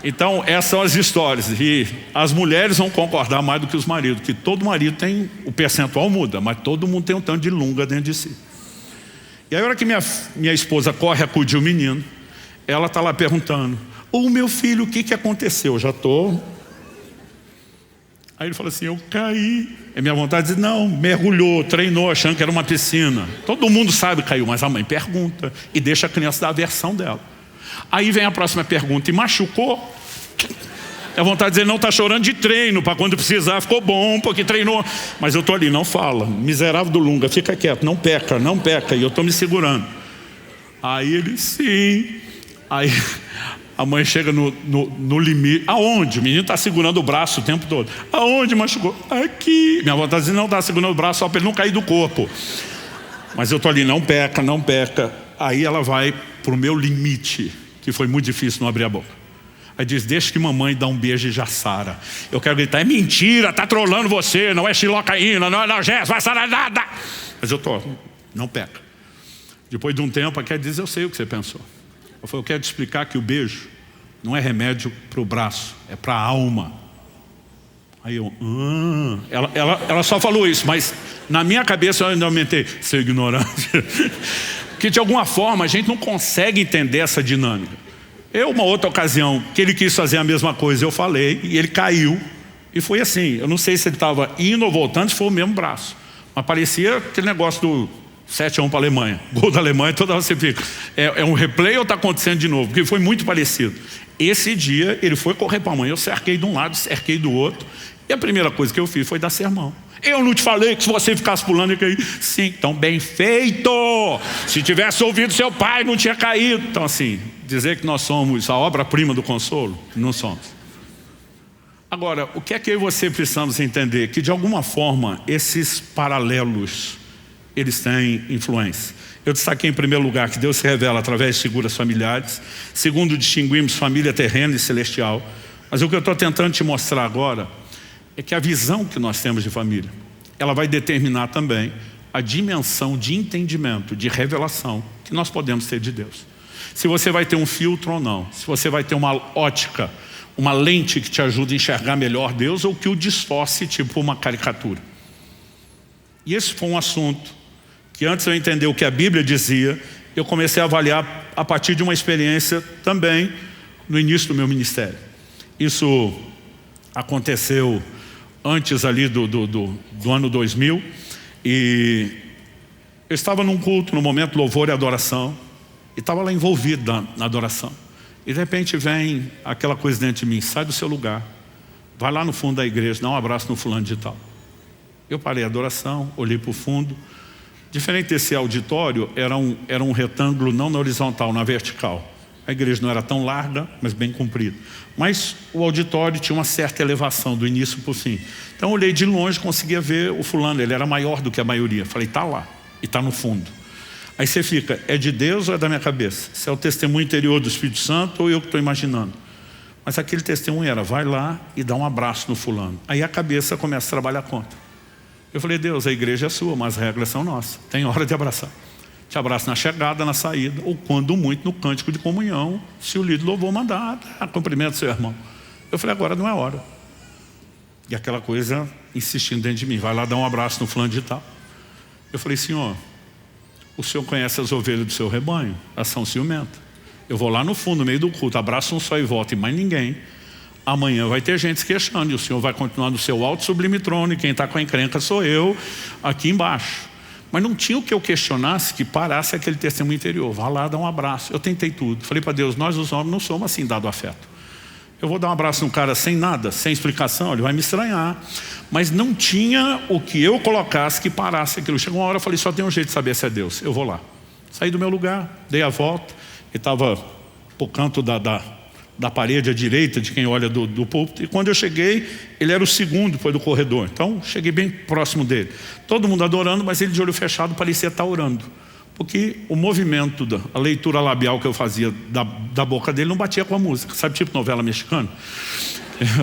Então essas são as histórias. E as mulheres vão concordar mais do que os maridos, que todo marido tem, o percentual muda, mas todo mundo tem um tanto de Lunga dentro de si. E aí a hora que minha esposa corre acudir o menino, ela está lá perguntando: ô meu filho, o que aconteceu? Eu já estou. Aí ele falou assim: eu caí. É minha vontade de dizer: não, mergulhou, treinou, achando que era uma piscina. Todo mundo sabe que caiu, mas a mãe pergunta e deixa a criança dar a versão dela. Aí vem a próxima pergunta: e machucou? É a vontade de dizer: não, está chorando de treino, para quando precisar, ficou bom, porque treinou. Mas eu estou ali: não fala, miserável do Lunga, fica quieto, não peca, não peca. E eu estou me segurando. Aí ele, sim. Aí a mãe chega no limite. Aonde? O menino está segurando o braço o tempo todo. Aonde machucou? Aqui. Minha avó está dizendo, não, está segurando o braço só para ele não cair do corpo. Mas eu estou ali, não peca, não peca. Aí ela vai para o meu limite, que foi muito difícil não abrir a boca. Aí diz, deixa que mamãe dá um beijo e já sara. Eu quero gritar, é mentira, tá trolando você, não é xilocaína, não é analgésico, vai sarar nada. Mas eu tô, não peca. Depois de um tempo, a Kelly diz, eu sei o que você pensou. Eu falei, eu quero te explicar que o beijo não é remédio para o braço, é para a alma. Aí eu, ela só falou isso, mas na minha cabeça eu ainda aumentei, seu ignorante. Porque de alguma forma a gente não consegue entender essa dinâmica. Uma outra ocasião que ele quis fazer a mesma coisa, eu falei, e ele caiu. E foi assim, eu não sei se ele estava indo ou voltando, se foi o mesmo braço. Mas parecia aquele negócio do 7-1 para a Alemanha. Gol da Alemanha, toda hora você fica. É um replay ou está acontecendo de novo? Porque foi muito parecido. Esse dia ele foi correr para a mãe, eu cerquei de um lado, cerquei do outro. E a primeira coisa que eu fiz foi dar sermão. Eu não te falei que se você ficasse pulando ia cair? Sim, então bem feito! Se tivesse ouvido seu pai não tinha caído. Então assim, dizer que nós somos a obra-prima do consolo, não somos. Agora, o que é que eu e você precisamos entender? Que de alguma forma esses paralelos, eles têm influência. Eu destaquei em primeiro lugar que Deus se revela através de figuras familiares. Segundo, distinguimos família terrena e celestial. Mas o que eu estou tentando te mostrar agora é que a visão que nós temos de família, ela vai determinar também a dimensão de entendimento, de revelação que nós podemos ter de Deus. Se você vai ter um filtro ou não, se você vai ter uma ótica, uma lente que te ajuda a enxergar melhor Deus ou que o distorce tipo uma caricatura. E esse foi um assunto que antes de eu entender o que a Bíblia dizia, eu comecei a avaliar a partir de uma experiência também no início do meu ministério. Isso aconteceu antes ali do ano 2000, e eu estava num culto, no momento louvor e adoração, e estava lá envolvido na adoração. E de repente vem aquela coisa dentro de mim, sai do seu lugar, vai lá no fundo da igreja, dá um abraço no fulano de tal. Eu parei a adoração, olhei para o fundo. Diferente desse auditório, era um retângulo não na horizontal, na vertical. A igreja não era tão larga, mas bem comprida. Mas o auditório tinha uma certa elevação, do início para o fim. Então eu olhei de longe, conseguia ver o fulano, ele era maior do que a maioria. Falei, está lá, e está no fundo. Aí você fica, é de Deus ou é da minha cabeça? Se é o testemunho interior do Espírito Santo ou eu que estou imaginando? Mas aquele testemunho era, vai lá e dá um abraço no fulano. Aí a cabeça começa a trabalhar contra. Eu falei, Deus, a igreja é sua, mas as regras são nossas. Tem hora de abraçar. Te abraço na chegada, na saída, ou quando muito no cântico de comunhão, se o líder louvou mandar, cumprimento seu irmão. Eu falei, agora não é hora. E aquela coisa insistindo dentro de mim, vai lá dar um abraço no fulano de tal. Eu falei, Senhor, o Senhor conhece as ovelhas do seu rebanho, elas são ciumentas. Eu vou lá no fundo, no meio do culto, abraço um só e volto, e mais ninguém. Amanhã vai ter gente se queixando, e o Senhor vai continuar no seu alto sublime trono, e quem está com a encrenca sou eu, aqui embaixo. Mas não tinha o que eu questionasse que parasse aquele testemunho interior. Vá lá, dá um abraço. Eu tentei tudo. Falei para Deus, nós os homens não somos assim, dado afeto. Eu vou dar um abraço num cara sem nada, sem explicação, ele vai me estranhar. Mas não tinha o que eu colocasse que parasse aquilo. Chegou uma hora, eu falei, só tem um jeito de saber se é Deus. Eu vou lá. Saí do meu lugar, dei a volta. Ele estava pro canto da parede à direita de quem olha do púlpito. E quando eu cheguei, ele era o segundo depois do corredor. Então, cheguei bem próximo dele. Todo mundo adorando, mas ele de olho fechado parecia estar orando. Porque o movimento, a leitura labial que eu fazia da boca dele não batia com a música. Sabe, tipo novela mexicana?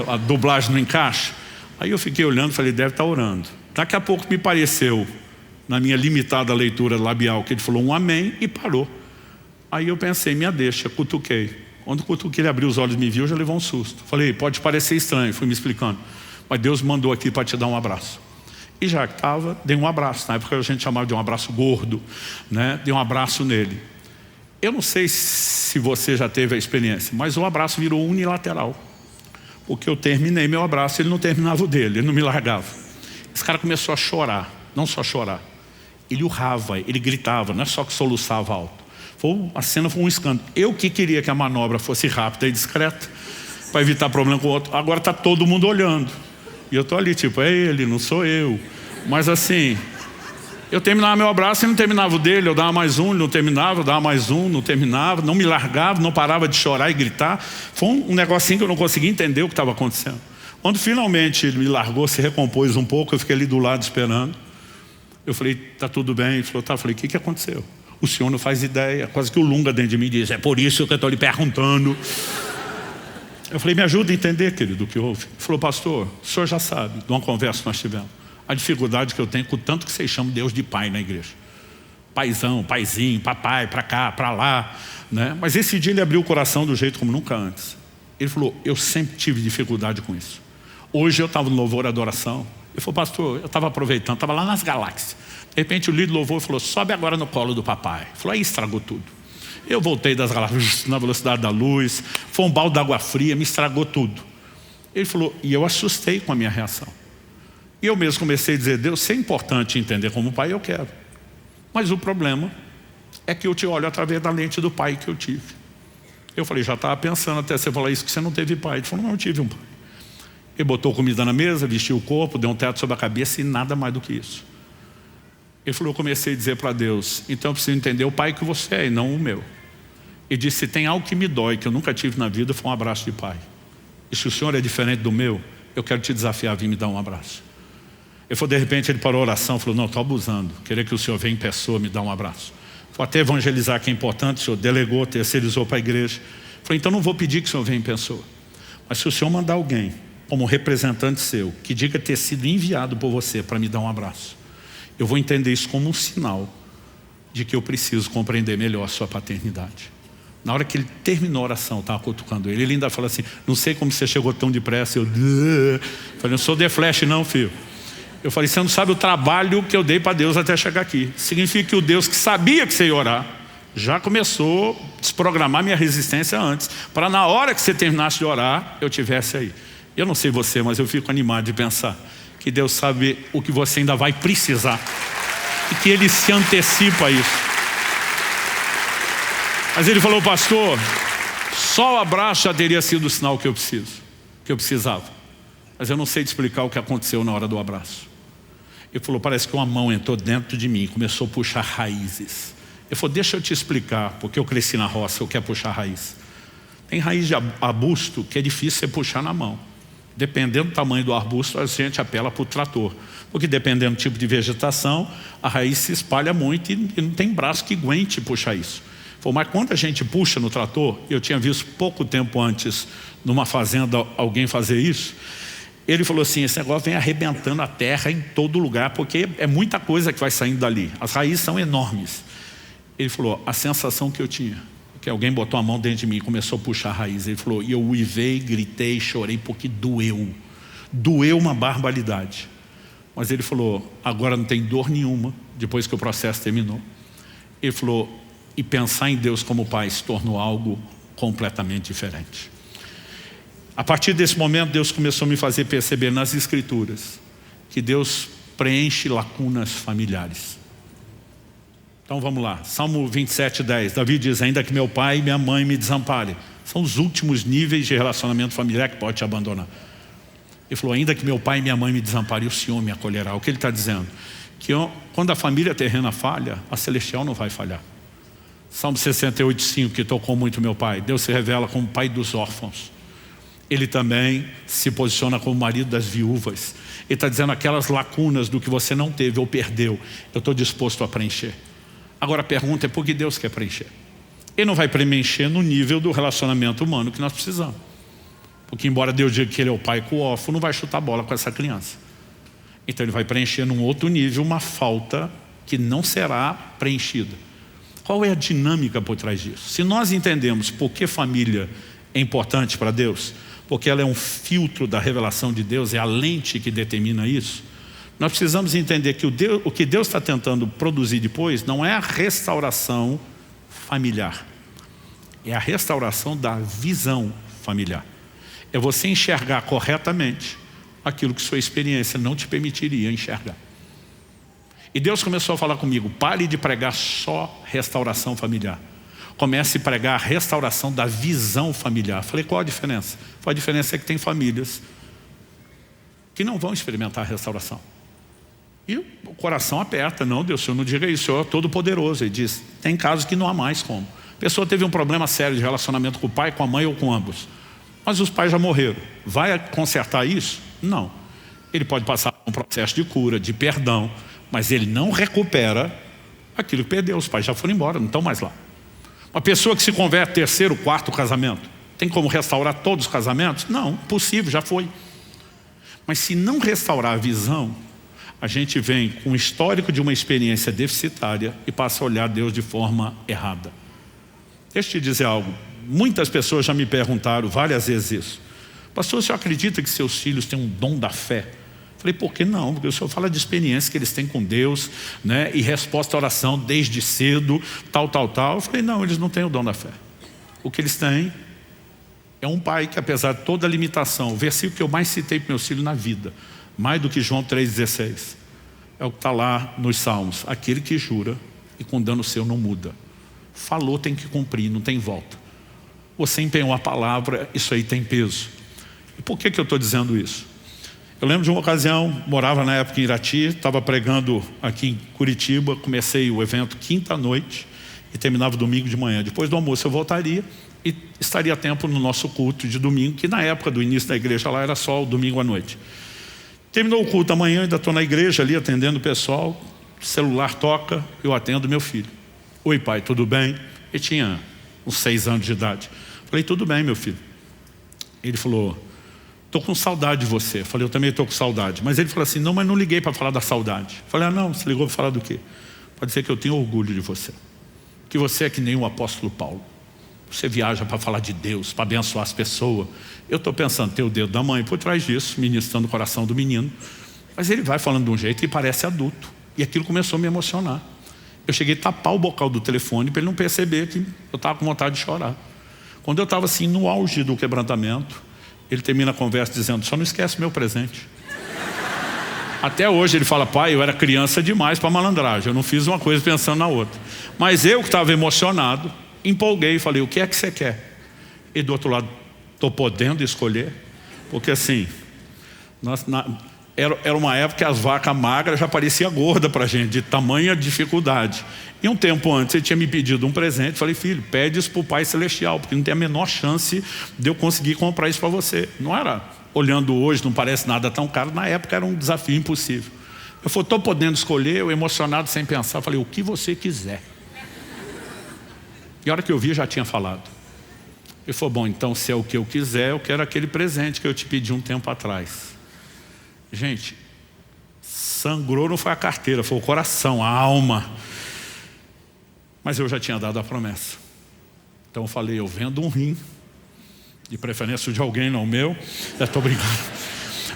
A dublagem não encaixa. Aí eu fiquei olhando e falei, deve estar orando. Daqui a pouco me pareceu, na minha limitada leitura labial, que ele falou um amém e parou. Aí eu pensei, minha deixa, cutuquei. Quando ele abriu os olhos e me viu, já levou um susto. Falei, pode parecer estranho, fui me explicando. Mas Deus me mandou aqui para te dar um abraço. E já que estava, dei um abraço. Na época a gente chamava de um abraço gordo, né? Dei um abraço nele. Eu não sei se você já teve a experiência, mas o abraço virou unilateral. Porque eu terminei meu abraço, ele não terminava o dele, ele não me largava. Esse cara começou a chorar, não só chorar. Ele urrava, ele gritava, não é só que soluçava alto. A cena foi um escândalo. Eu que queria que a manobra fosse rápida e discreta, para evitar problema com o outro. Agora está todo mundo olhando. E eu estou ali, tipo, é ele, não sou eu. Mas assim, Eu terminava meu abraço e não terminava o dele, eu dava mais um, ele não terminava, eu dava mais um, não terminava, não me largava, não parava de chorar e gritar. Foi um negocinho que eu não conseguia entender o que estava acontecendo. Quando finalmente ele me largou, se recompôs um pouco, eu fiquei ali do lado esperando. Eu falei, tá tudo bem? Ele falou, tá. Eu falei, o que aconteceu? O senhor não faz ideia. Quase que o Lunga dentro de mim diz, é por isso que eu estou lhe perguntando. Eu falei, me ajuda a entender, querido, o que houve. Ele falou, pastor, o senhor já sabe, de uma conversa que nós tivemos, a dificuldade que eu tenho com o tanto que vocês chamam Deus de pai na igreja. Paizão, paizinho, papai, para cá, para lá, né? Mas esse dia ele abriu o coração do jeito como nunca antes. Ele falou, eu sempre tive dificuldade com isso. Hoje eu estava no louvor e adoração. Ele falou, pastor, eu estava aproveitando, estava lá nas galáxias. De repente o líder do louvor falou, sobe agora no colo do papai. Ele falou, aí estragou tudo. Eu voltei das galáxias na velocidade da luz, foi um balde d'água fria, me estragou tudo. Ele falou, e eu assustei com a minha reação. E eu mesmo comecei a dizer, Deus, se é importante entender como pai, eu quero. Mas o problema é que eu te olho através da lente do pai que eu tive. Eu falei, já estava pensando até você falar isso, que você não teve pai. Ele falou, não, eu tive um pai. Ele botou comida na mesa, vestiu o corpo, deu um teto sobre a cabeça e nada mais do que isso. Ele falou, eu comecei a dizer para Deus, então eu preciso entender o pai que você é e não o meu. Ele disse, se tem algo que me dói, que eu nunca tive na vida, foi um abraço de pai. E se o senhor é diferente do meu, eu quero te desafiar a vir me dar um abraço. Ele falou, de repente ele parou a oração, falou, não, estou abusando, queria que o senhor venha em pessoa me dar um abraço. Foi até evangelizar que é importante, o senhor delegou, terceirizou para a igreja. Falei, então não vou pedir que o senhor venha em pessoa. Mas se o senhor mandar alguém, como representante seu, que diga ter sido enviado por você para me dar um abraço, eu vou entender isso como um sinal de que eu preciso compreender melhor a sua paternidade. Na hora que ele terminou a oração, eu estava cutucando ele, ele ainda falou assim, não sei como você chegou tão depressa. Eu falei, não sou The Flash não, filho. Eu falei, você não sabe o trabalho que eu dei para Deus até chegar aqui. Significa que o Deus que sabia que você ia orar, já começou a desprogramar minha resistência antes, para na hora que você terminasse de orar, eu tivesse aí. Eu não sei você, mas eu fico animado de pensar que Deus sabe o que você ainda vai precisar e que Ele se antecipa a isso. Mas ele falou, pastor, só o abraço já teria sido o sinal que eu precisava. Mas eu não sei te explicar o que aconteceu na hora do abraço. Ele falou, parece que uma mão entrou dentro de mim e começou a puxar raízes. Ele falou, deixa eu te explicar, porque eu cresci na roça, eu quero puxar raiz. Tem raiz de arbusto que é difícil você puxar na mão. Dependendo do tamanho do arbusto, a gente apela para o trator. Porque dependendo do tipo de vegetação, a raiz se espalha muito e não tem braço que aguente puxar isso. Falou, mas quando a gente puxa no trator, eu tinha visto pouco tempo antes, numa fazenda, alguém fazer isso. Ele falou assim, esse negócio vem arrebentando a terra em todo lugar, porque é muita coisa que vai saindo dali. As raízes são enormes. Ele falou, a sensação que eu tinha, que alguém botou a mão dentro de mim e começou a puxar a raiz. Ele falou, e eu uivei, gritei, chorei, porque doeu. Doeu uma barbaridade. Mas ele falou, agora não tem dor nenhuma, depois que o processo terminou. Ele falou, e pensar em Deus como pai se tornou algo completamente diferente. A partir desse momento, Deus começou a me fazer perceber nas Escrituras que Deus preenche lacunas familiares. Então vamos lá, Salmo 27:10, Davi diz, ainda que meu pai e minha mãe me desamparem. São os últimos níveis de relacionamento familiar que pode te abandonar. Ele falou, ainda que meu pai e minha mãe me desamparem, o Senhor me acolherá. O que ele está dizendo? Que quando a família terrena falha, a celestial não vai falhar. Salmo 68:5, que tocou muito meu pai. Deus se revela como pai dos órfãos. Ele também se posiciona como marido das viúvas. Ele está dizendo aquelas lacunas do que você não teve ou perdeu, eu estou disposto a preencher. Agora a pergunta é por que Deus quer preencher? Ele não vai preencher no nível do relacionamento humano que nós precisamos. Porque embora Deus diga que Ele é o pai com o órfão, não vai chutar bola com essa criança. Então Ele vai preencher num outro nível uma falta que não será preenchida. Qual é a dinâmica por trás disso? Se nós entendemos por que família é importante para Deus, porque ela é um filtro da revelação de Deus, é a lente que determina isso, nós precisamos entender que o que Deus está tentando produzir depois não é a restauração familiar, é a restauração da visão familiar. É você enxergar corretamente aquilo que sua experiência não te permitiria enxergar. E Deus começou a falar comigo, pare de pregar só restauração familiar. Comece a pregar a restauração da visão familiar. Falei, qual a diferença? A diferença é que tem famílias que não vão experimentar a restauração. E o coração aperta. Não, Deus, o Senhor não diga isso, o Senhor é todo poderoso. Ele diz, tem casos que não há mais como. A pessoa teve um problema sério de relacionamento com o pai, com a mãe ou com ambos. Mas os pais já morreram. Vai consertar isso? Não. Ele pode passar por um processo de cura, de perdão, mas ele não recupera aquilo que perdeu. Os pais já foram embora, não estão mais lá. Uma pessoa que se converte terceiro, quarto casamento, tem como restaurar todos os casamentos? Não, possível, já foi. Mas se não restaurar a visão, a gente vem com o histórico de uma experiência deficitária e passa a olhar Deus de forma errada. Deixa eu te dizer algo. Muitas pessoas já me perguntaram várias vezes isso. Pastor, o senhor acredita que seus filhos têm um dom da fé? Falei, por que não? Porque o senhor fala de experiência que eles têm com Deus, né? E resposta à oração desde cedo, tal. Eu falei, não, eles não têm o dom da fé. O que eles têm é um pai que, apesar de toda a limitação, o versículo que eu mais citei para meus filhos na vida, mais do que João 3,16, é o que está lá nos Salmos. Aquele que jura e com dano seu não muda. Falou, tem que cumprir, não tem volta. Você empenhou a palavra, isso aí tem peso. E por que eu estou dizendo isso? Eu lembro de uma ocasião, morava na época em Irati, estava pregando aqui em Curitiba, comecei o evento quinta à noite e terminava domingo de manhã. Depois do almoço eu voltaria e estaria a tempo no nosso culto de domingo, que na época do início da igreja lá era só o domingo à noite. Terminou o culto amanhã, ainda estou na igreja ali atendendo o pessoal, o celular toca, eu atendo meu filho. Oi pai, tudo bem? Ele tinha uns 6 anos de idade. Falei, tudo bem meu filho. Ele falou, estou com saudade de você. Falei, eu também estou com saudade. Mas ele falou assim, não, mas não liguei para falar da saudade. Falei, não, você ligou para falar do quê? Pode ser que eu tenha orgulho de você. Que você é que nem o apóstolo Paulo. Você viaja para falar de Deus, para abençoar as pessoas. Eu estou pensando, ter o dedo da mãe por trás disso, ministrando o coração do menino. Mas ele vai falando de um jeito e parece adulto. E aquilo começou a me emocionar. Eu cheguei a tapar o bocal do telefone para ele não perceber que eu estava com vontade de chorar. Quando eu estava assim no auge do quebrantamento, ele termina a conversa dizendo, só não esquece meu presente. Até hoje ele fala, pai, eu era criança demais para malandragem, eu não fiz uma coisa pensando na outra. Mas eu que estava emocionado, empolguei e falei, o que é que você quer? E do outro lado, estou podendo escolher? Porque assim, era uma época que as vacas magras já pareciam gordas para a gente, de tamanha dificuldade. E um tempo antes ele tinha me pedido um presente, falei, filho, pede isso para o Pai Celestial, porque não tem a menor chance de eu conseguir comprar isso para você. Não era, olhando hoje, não parece nada tão caro, na época era um desafio impossível. Eu falei, estou podendo escolher, eu emocionado sem pensar, falei, o que você quiser. E a hora que eu vi, já tinha falado. Ele falou, bom, então se é o que eu quiser, eu quero aquele presente que eu te pedi um tempo atrás. Gente, sangrou não foi a carteira, foi o coração, a alma. Mas eu já tinha dado a promessa. Então eu falei, eu vendo um rim, de preferência de alguém, não o meu. Estou brincando.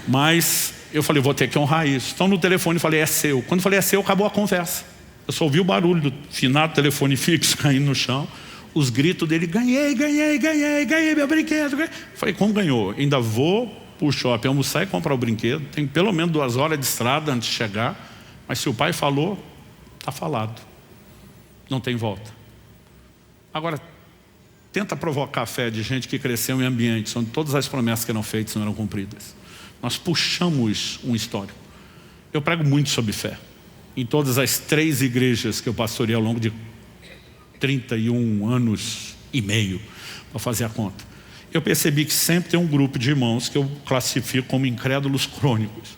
Mas eu falei, vou ter que honrar isso. Então no telefone eu falei, é seu. Quando eu falei, é seu, acabou a conversa. Eu só ouvi o barulho do finado telefone fixo caindo no chão. Os gritos dele, ganhei meu brinquedo. Ganhei. Falei, como ganhou? Ainda vou para o shopping almoçar e comprar o brinquedo. Tem pelo menos 2 horas de estrada antes de chegar. Mas se o pai falou, está falado. Não tem volta. Agora, tenta provocar a fé de gente que cresceu em ambientes onde todas as promessas que eram feitas não eram cumpridas. Nós puxamos um histórico. Eu prego muito sobre fé. Em todas as 3 igrejas que eu pastorei ao longo de 31 anos e meio, para fazer a conta. Eu percebi que sempre tem um grupo de irmãos que eu classifico como incrédulos crônicos.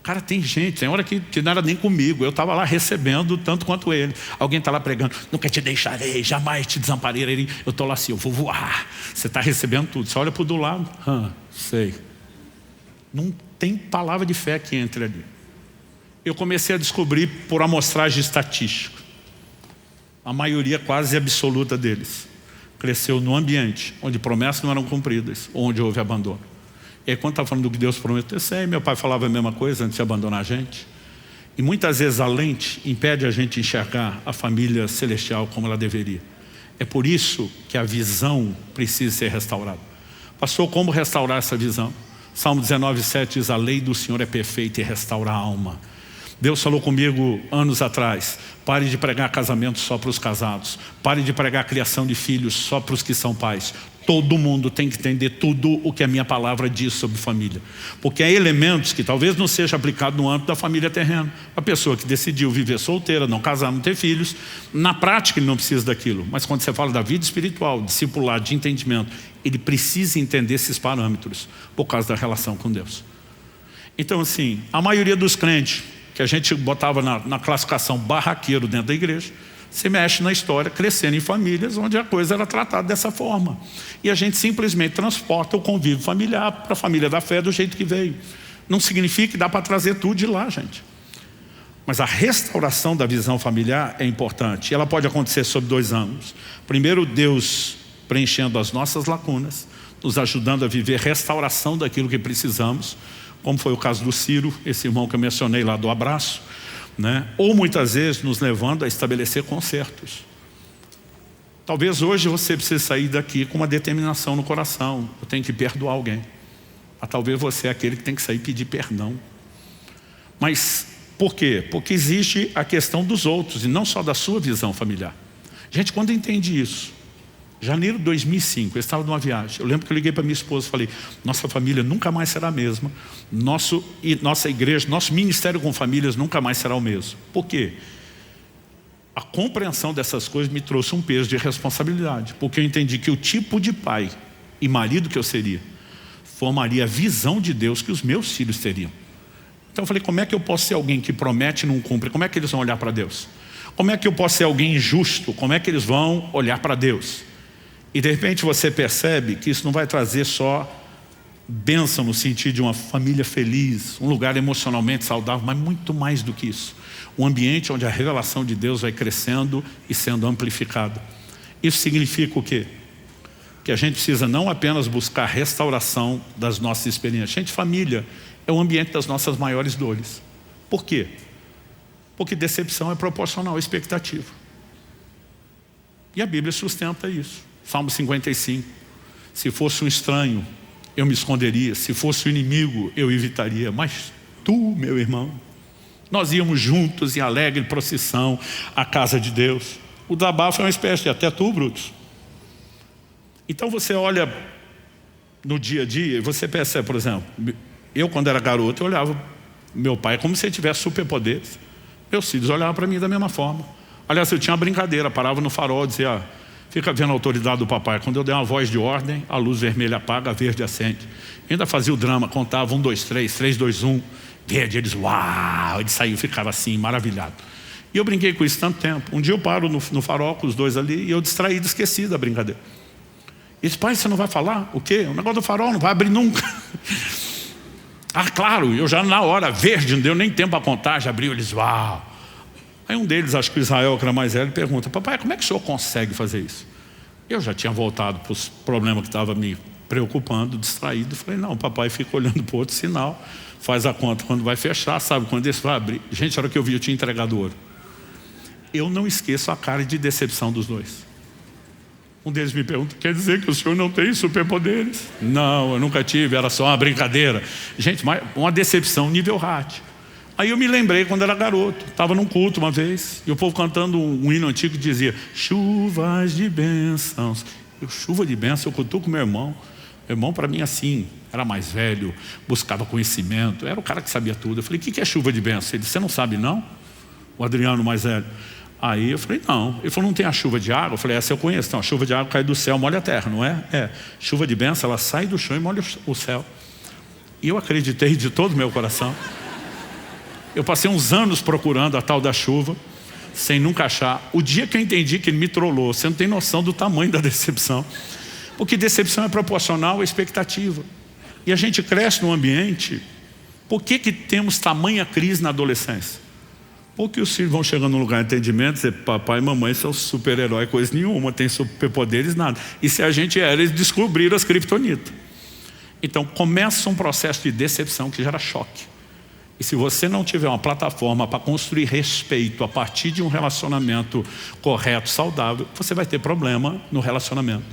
Cara, tem gente, tem hora que não era nem comigo. Eu estava lá recebendo tanto quanto ele. Alguém está lá pregando, nunca te deixarei, jamais te desampararei. Eu estou lá assim, eu vou voar. Você está recebendo tudo. Você olha para o do lado, sei. Não tem palavra de fé que entre ali. Eu comecei a descobrir por amostragem estatística. A maioria quase absoluta deles cresceu no ambiente onde promessas não eram cumpridas, onde houve abandono. E aí quando está falando do que Deus prometeu, eu sei, meu pai falava a mesma coisa antes de abandonar a gente. E muitas vezes a lente impede a gente enxergar a família celestial como ela deveria. É por isso que a visão precisa ser restaurada. Pastor, como restaurar essa visão? Salmo 19:7 diz, a lei do Senhor é perfeita e restaura a alma. Deus falou comigo anos atrás, pare de pregar casamento só para os casados, pare de pregar criação de filhos só para os que são pais. todo mundo tem que entender tudo o que a minha palavra diz sobre família. Porque há elementos que talvez não seja aplicado no âmbito da família terrena. A pessoa que decidiu viver solteira, não casar, não ter filhos, na prática ele não precisa daquilo. Mas quando você fala da vida espiritual, discipulado, de entendimento, ele precisa entender esses parâmetros por causa da relação com Deus. Então assim, a maioria dos crentes que a gente botava na classificação barraqueiro dentro da igreja, se mexe na história, crescendo em famílias onde a coisa era tratada dessa forma. E a gente simplesmente transporta o convívio familiar para a família da fé do jeito que veio. Não significa que dá para trazer tudo de lá, gente. Mas a restauração da visão familiar é importante. E ela pode acontecer sob dois ângulos. Primeiro, Deus preenchendo as nossas lacunas, nos ajudando a viver restauração daquilo que precisamos, como foi o caso do Ciro, esse irmão que eu mencionei lá do abraço, né? Ou muitas vezes nos levando a estabelecer consertos. Talvez hoje você precise sair daqui com uma determinação no coração: eu tenho que perdoar alguém. Mas talvez você é aquele que tem que sair e pedir perdão. Mas por quê? Porque existe a questão dos outros e não só da sua visão familiar. Gente, quando eu entendi isso, janeiro de 2005, eu estava numa viagem. Eu lembro que eu liguei para minha esposa e falei: nossa família nunca mais será a mesma. Nossa igreja, nosso ministério com famílias nunca mais será o mesmo. Por quê? A compreensão dessas coisas me trouxe um peso de responsabilidade. Porque eu entendi que o tipo de pai e marido que eu seria formaria a visão de Deus que os meus filhos teriam. Então eu falei: como é que eu posso ser alguém que promete e não cumpre? Como é que eles vão olhar para Deus? Como é que eu posso ser alguém injusto? Como é que eles vão olhar para Deus? E de repente você percebe que isso não vai trazer só bênção no sentido de uma família feliz, um lugar emocionalmente saudável, mas muito mais do que isso. Um ambiente onde a revelação de Deus vai crescendo e sendo amplificada. Isso significa o quê? Que a gente precisa não apenas buscar restauração das nossas experiências. Gente, família é o ambiente das nossas maiores dores. Por quê? Porque decepção é proporcional à expectativa. E a Bíblia sustenta isso. Salmo 55, se fosse um estranho, eu me esconderia, se fosse um inimigo, eu evitaria, mas tu, meu irmão, nós íamos juntos em alegre procissão à casa de Deus. O desabafo é uma espécie de até tu, Brutus. Então você olha no dia a dia e você percebe, por exemplo, eu quando era garoto, eu olhava meu pai como se ele tivesse superpoderes. Meus filhos olhavam para mim da mesma forma. Aliás, eu tinha uma brincadeira, parava no farol e dizia: fica vendo a autoridade do papai. Quando eu der uma voz de ordem, a luz vermelha apaga, a verde acende. Eu ainda fazia o drama, contava 1, 2, 3, 3, 2, 1, verde. Eles, uau! Ele saiu, ficava assim, maravilhado. E eu brinquei com isso tanto tempo. Um dia eu paro no farol com os dois ali e eu distraído, esqueci da brincadeira. E disse: pai, você não vai falar? O quê? O negócio do farol não vai abrir nunca. Ah, claro, eu já na hora, verde, não deu nem tempo a contar, já abriu, eles, uau! Aí um deles, acho que o Israel, que era mais velho, pergunta: papai, como é que o senhor consegue fazer isso? Eu já tinha voltado para os problemas que estavam me preocupando, distraído. Falei: não, papai fica olhando para o outro sinal, faz a conta quando vai fechar, sabe quando esse vai abrir. Gente, a hora que eu vi, eu tinha entregado o ouro. Eu não esqueço a cara de decepção dos dois. Um deles me pergunta: quer dizer que o senhor não tem superpoderes? Não, eu nunca tive, era só uma brincadeira. Gente, uma decepção nível Rat. Aí eu me lembrei quando era garoto, estava num culto uma vez, e o povo cantando um hino antigo que dizia: chuvas de bênçãos. Chuva de bênçãos, eu cutuco meu irmão. Meu irmão, para mim, assim, era mais velho, buscava conhecimento, era o cara que sabia tudo. Eu falei: o que é chuva de bênçãos? Ele disse: você não sabe não? O Adriano mais velho. Aí eu falei: não. Ele falou: não tem a chuva de água? Eu falei: essa eu conheço. Então, a chuva de água cai do céu, molha a terra, não é? É. Chuva de bênção, ela sai do chão e molha o céu. E eu acreditei de todo o meu coração. Eu passei uns anos procurando a tal da chuva, sem nunca achar. O dia que eu entendi que ele me trollou, você não tem noção do tamanho da decepção. Porque decepção é proporcional à expectativa. E a gente cresce num ambiente. Por que temos tamanha crise na adolescência? Porque os filhos vão chegando num lugar de entendimento e dizer: papai e mamãe são super-herói, coisa nenhuma, tem superpoderes, nada. E se a gente era, eles descobriram as criptonitas. Então começa um processo de decepção que gera choque. E se você não tiver uma plataforma para construir respeito a partir de um relacionamento correto, saudável, você vai ter problema no relacionamento.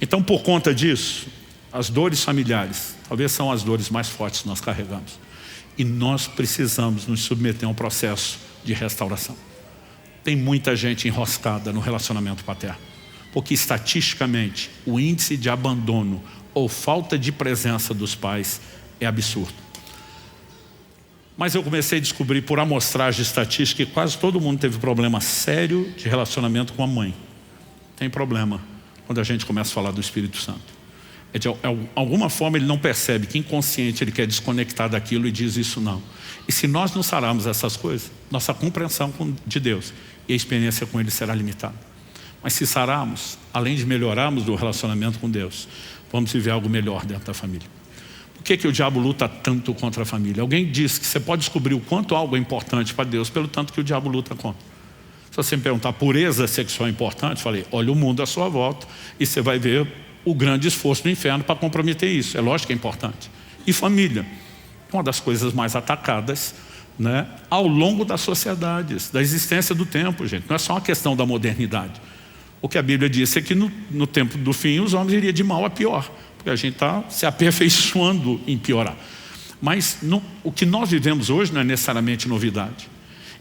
Então, por conta disso, as dores familiares talvez são as dores mais fortes que nós carregamos. E nós precisamos nos submeter a um processo de restauração. Tem muita gente enroscada no relacionamento paterno. Porque estatisticamente o índice de abandono ou falta de presença dos pais é absurdo. Mas eu comecei a descobrir por amostragem estatística que quase todo mundo teve problema sério de relacionamento com a mãe. Tem problema quando a gente começa a falar do Espírito Santo. De alguma forma ele não percebe que inconsciente ele quer desconectar daquilo e diz isso não. E se nós não sararmos essas coisas, nossa compreensão de Deus e a experiência com Ele será limitada. Mas se sararmos, além de melhorarmos o relacionamento com Deus, vamos viver algo melhor dentro da família. Por que o diabo luta tanto contra a família? Alguém diz que você pode descobrir o quanto algo é importante para Deus pelo tanto que o diabo luta contra. Se você me perguntar, pureza sexual é importante? Eu falei, olha o mundo à sua volta e você vai ver o grande esforço do inferno para comprometer isso. É lógico que é importante. E família, uma das coisas mais atacadas, né, ao longo das sociedades, da existência do tempo, gente. Não é só uma questão da modernidade. O que a Bíblia diz é que no tempo do fim os homens iriam de mal a pior, porque a gente está se aperfeiçoando em piorar. Mas o que nós vivemos hoje não é necessariamente novidade.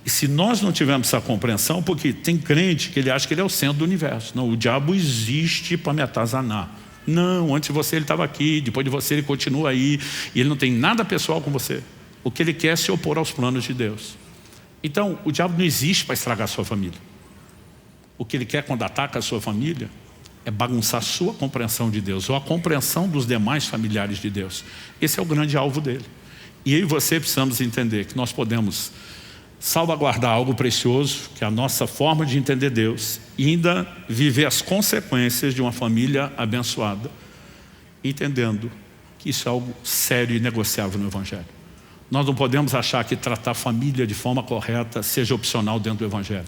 E se nós não tivermos essa compreensão, porque tem crente que ele acha que ele é o centro do universo. Não, o diabo existe para me atazanar. Não, antes de você ele estava aqui, depois de você ele continua aí, e ele não tem nada pessoal com você. O que ele quer é se opor aos planos de Deus. Então, o diabo não existe para estragar a sua família. O que ele quer quando ataca a sua família é bagunçar a sua compreensão de Deus, ou a compreensão dos demais familiares de Deus. Esse é o grande alvo dele. E eu e você precisamos entender que nós podemos salvaguardar algo precioso, que é a nossa forma de entender Deus, e ainda viver as consequências de uma família abençoada, entendendo que isso é algo sério e negociável no Evangelho. Nós não podemos achar que tratar a família de forma correta seja opcional dentro do Evangelho.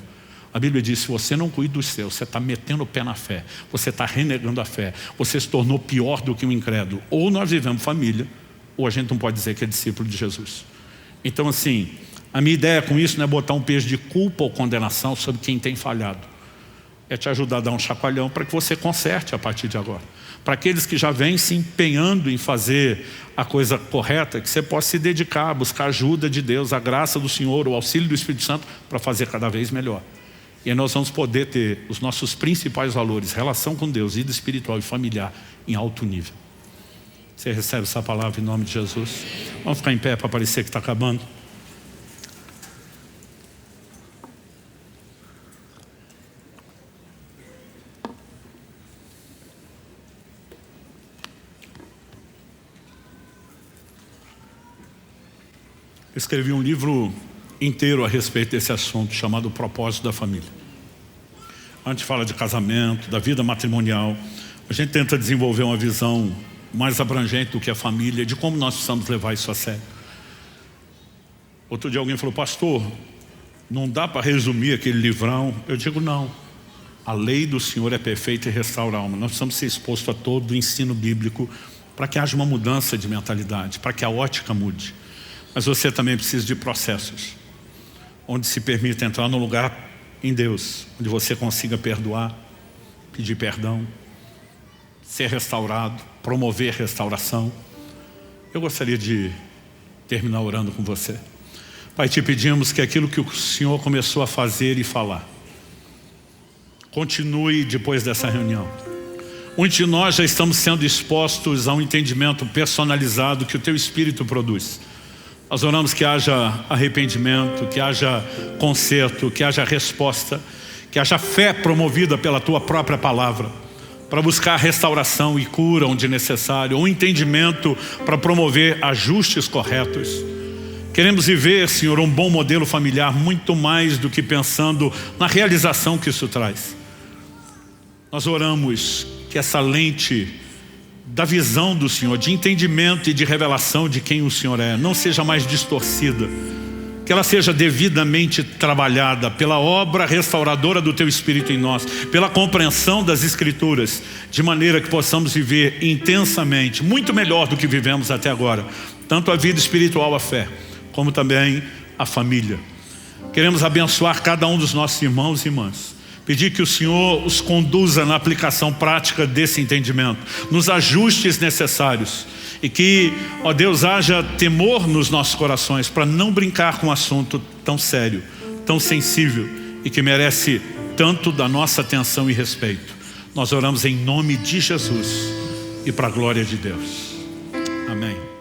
A Bíblia diz, se você não cuida dos seus, você está metendo o pé na fé, você está renegando a fé, você se tornou pior do que um incrédulo. Ou nós vivemos família, ou a gente não pode dizer que é discípulo de Jesus. Então assim, a minha ideia com isso não é botar um peso de culpa ou condenação sobre quem tem falhado. É te ajudar a dar um chacoalhão para que você conserte a partir de agora. Para aqueles que já vêm se empenhando em fazer a coisa correta, que você possa se dedicar a buscar a ajuda de Deus, a graça do Senhor, o auxílio do Espírito Santo para fazer cada vez melhor. E aí nós vamos poder ter os nossos principais valores, relação com Deus, vida espiritual e familiar em alto nível. Você recebe essa palavra em nome de Jesus? Vamos ficar em pé para parecer que está acabando. Eu escrevi um livro inteiro a respeito desse assunto, chamado O Propósito da Família. A gente fala de casamento, da vida matrimonial. A gente tenta desenvolver uma visão mais abrangente do que a família, de como nós precisamos levar isso a sério. Outro dia alguém falou, pastor, não dá para resumir aquele livrão? Eu digo, não. A lei do Senhor é perfeita e restaura a alma. Nós precisamos ser expostos a todo o ensino bíblico para que haja uma mudança de mentalidade, para que a ótica mude. Mas você também precisa de processos, onde se permita entrar num lugar em Deus, onde você consiga perdoar, pedir perdão, ser restaurado, promover restauração. Eu gostaria de terminar orando com você. Pai, te pedimos que aquilo que o Senhor começou a fazer e falar, continue depois dessa reunião. Muitos de nós já estamos sendo expostos a um entendimento personalizado que o Teu Espírito produz. Nós oramos que haja arrependimento, que haja conserto, que haja resposta, que haja fé promovida pela Tua própria palavra, para buscar restauração e cura onde necessário, um entendimento para promover ajustes corretos. Queremos viver, Senhor, um bom modelo familiar, muito mais do que pensando na realização que isso traz. Nós oramos que essa lente da visão do Senhor, de entendimento e de revelação de quem o Senhor é, não seja mais distorcida, que ela seja devidamente trabalhada pela obra restauradora do Teu Espírito em nós, pela compreensão das Escrituras, de maneira que possamos viver intensamente, muito melhor do que vivemos até agora, tanto a vida espiritual, a fé, como também a família. Queremos abençoar cada um dos nossos irmãos e irmãs, pedir que o Senhor os conduza na aplicação prática desse entendimento, nos ajustes necessários, e que, ó Deus, haja temor nos nossos corações para não brincar com um assunto tão sério, tão sensível e que merece tanto da nossa atenção e respeito. Nós oramos em nome de Jesus e para a glória de Deus. Amém.